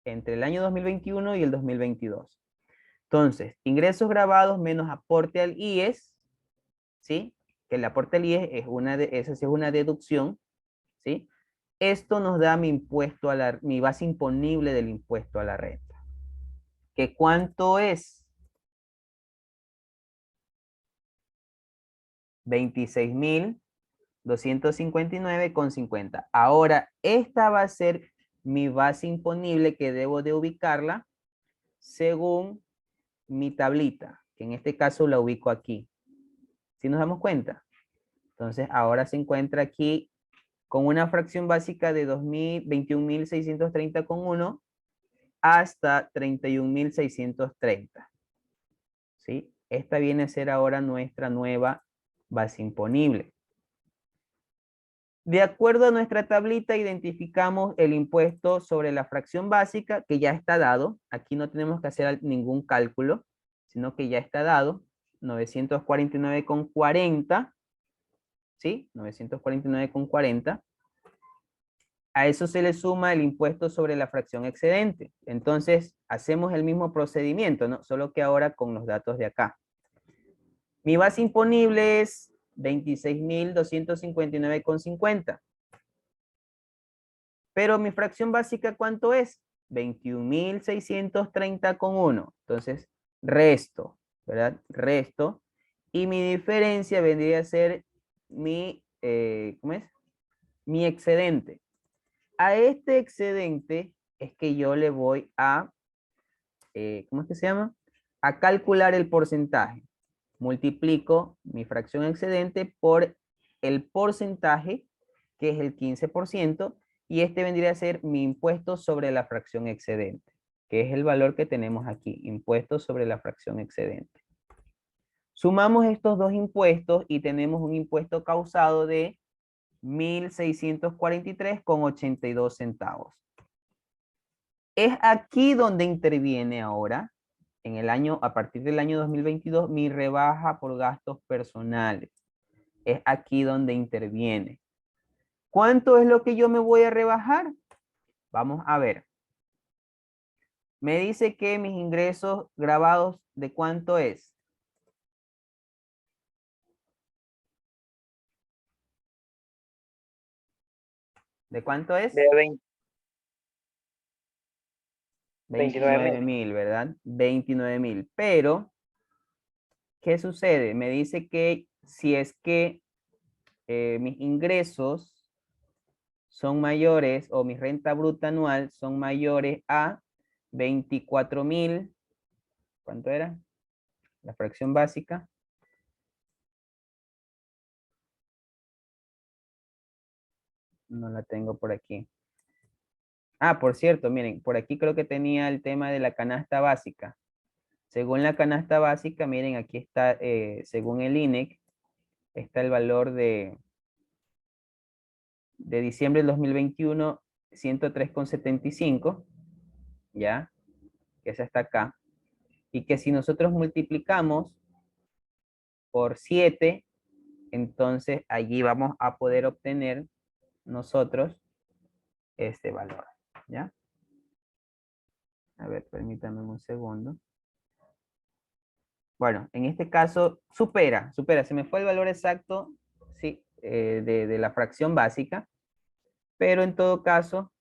entre el año 2021 y el 2022. Entonces, ingresos grabados menos aporte al IES, ¿sí? Que el aporte al IES es esa sí es una deducción, ¿sí? Esto nos da mi impuesto a mi base imponible del impuesto a la renta. ¿Que cuánto es? 26.259,50. Ahora, esta va a ser mi base imponible que debo de ubicarla según mi tablita, que en este caso la ubico aquí. ¿Sí nos damos cuenta? Entonces, ahora se encuentra aquí con una fracción básica de 21.630,1 hasta 31.630. ¿Sí? Esta viene a ser ahora nuestra nueva base imponible. De acuerdo a nuestra tablita, identificamos el impuesto sobre la fracción básica, que ya está dado. Aquí no tenemos que hacer ningún cálculo, sino que ya está dado. 949,40. ¿Sí? 949,40. A eso se le suma el impuesto sobre la fracción excedente. Entonces, hacemos el mismo procedimiento, ¿no? Solo que ahora con los datos de acá. Mi base imponible es 26.259,50. Pero mi fracción básica, ¿cuánto es? 21.630,1. Entonces, resto, ¿verdad? Resto. Y mi diferencia vendría a ser mi, ¿cómo es? Mi excedente. A este excedente es que yo le voy a, ¿cómo es que se llama? A calcular el porcentaje. Multiplico mi fracción excedente por el porcentaje, que es el 15%, y este vendría a ser mi impuesto sobre la fracción excedente, que es el valor que tenemos aquí, impuesto sobre la fracción excedente. Sumamos estos dos impuestos y tenemos un impuesto causado de 1.643,82 centavos. Es aquí donde interviene ahora, en el año, a partir del año 2022, mi rebaja por gastos personales. Es aquí donde interviene. ¿Cuánto es lo que yo me voy a rebajar? Vamos a ver. Me dice que mis ingresos grabados, ¿de cuánto es? ¿De cuánto es? De 29,000, ¿verdad? 29,000. Pero, ¿qué sucede? Me dice que si es que mis ingresos son mayores, o mi renta bruta anual son mayores a 24,000, ¿cuánto era? La fracción básica. No la tengo por aquí. Ah, por cierto, miren, por aquí creo que tenía el tema de la canasta básica. Según la canasta básica, miren, aquí está, según el INEC, está el valor de diciembre del 2021, 103,75, ¿ya? Que esa está acá. Y que si nosotros multiplicamos por 7, entonces allí vamos a poder obtener nosotros este valor, ¿ya? A ver, permítanme un segundo. Bueno, en este caso supera, se me fue el valor exacto, sí, de la fracción básica, pero en todo caso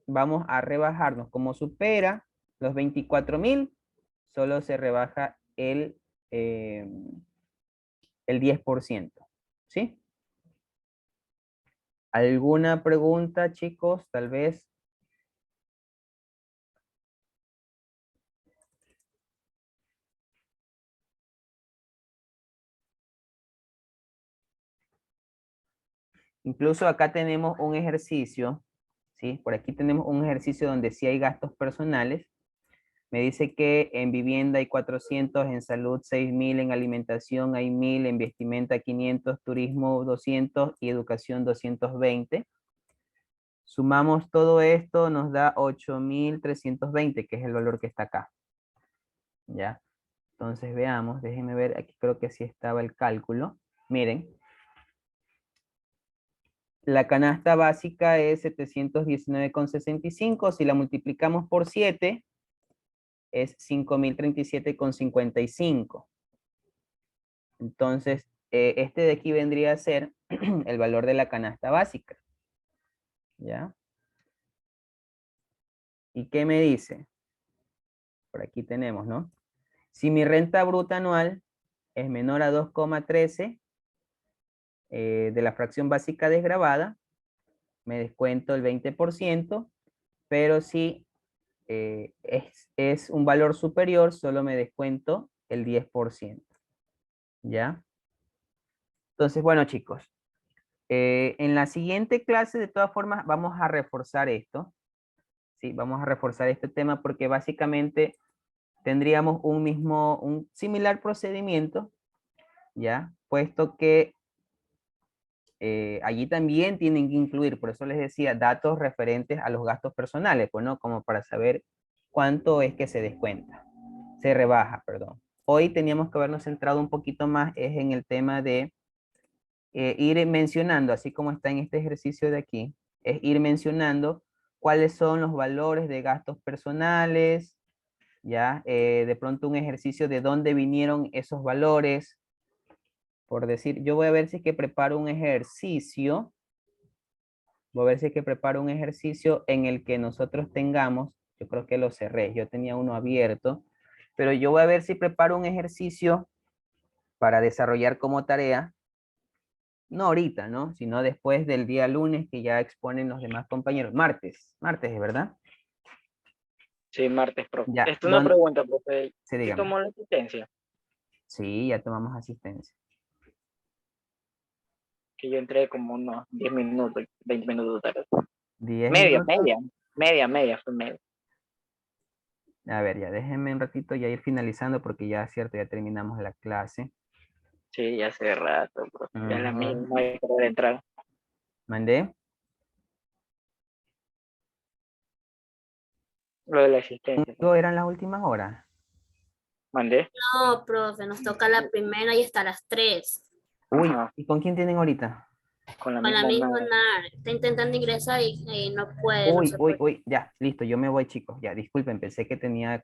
vamos a rebajarnos. Como supera los 24,000, solo se rebaja el 10%, ¿sí? ¿Alguna pregunta, chicos? Tal vez. Incluso acá tenemos un ejercicio, ¿sí? Por aquí tenemos un ejercicio donde sí hay gastos personales. Me dice que en vivienda hay 400, en salud 6,000, en alimentación hay 1,000, en vestimenta 500, turismo 200 y educación 220. Sumamos todo esto, nos da 8,320, que es el valor que está acá. ¿Ya? Entonces veamos, déjenme ver, aquí creo que sí estaba el cálculo. Miren. La canasta básica es 719,65. Si la multiplicamos por 7, es 5,037,55. Entonces, este de aquí vendría a ser el valor de la canasta básica. ¿Ya? ¿Y qué me dice? Por aquí tenemos, ¿no? Si mi renta bruta anual es menor a 2,13 de la fracción básica desgravada, me descuento el 20%, pero si es un valor superior, solo me descuento el 10%. ¿Ya? Entonces, bueno, chicos, en la siguiente clase, de todas formas, vamos a reforzar esto. ¿Sí? Vamos a reforzar este tema porque básicamente tendríamos un similar procedimiento, ¿ya? puesto que allí también tienen que incluir, por eso les decía, datos referentes a los gastos personales, pues no, como para saber cuánto es que se descuenta, se rebaja, perdón. Hoy teníamos que habernos centrado un poquito más es en el tema de ir mencionando, así como está en este ejercicio de aquí, es ir mencionando cuáles son los valores de gastos personales, ya, de pronto un ejercicio de dónde vinieron esos valores, por decir, yo voy a ver si es que preparo un ejercicio, voy a ver si es que preparo un ejercicio en el que nosotros tengamos, yo creo que lo cerré, yo tenía uno abierto, pero yo voy a ver si preparo un ejercicio para desarrollar como tarea, no ahorita, ¿no? Sino después del día lunes que ya exponen los demás compañeros. Martes, ¿es verdad? Sí, martes, profe. Ya, Esto es una pregunta, profe. Sí, ¿Sí dígame. tomó la asistencia? Sí, ya tomamos asistencia. Que yo entré como unos 10 minutos, 20 minutos tarde. 10 Media, minutos. fue media. A ver, ya déjenme un ratito ya ir finalizando porque ya es cierto, ya terminamos la clase. Sí, ya hace rato, profe. Ya la Ujú. misma hay que entrar. ¿Mandé? Lo de la asistencia. ¿Eran las últimas horas? ¿Mandé? No, profe, nos toca la primera y hasta las 3. Uy, Ajá, ¿y con quién tienen ahorita? con la Con la misma misma nada. NAR. Está intentando ingresar y no puede, no Uy, se uy, puede. uy, ya, listo, yo me voy, chicos. Ya, disculpen, pensé que tenía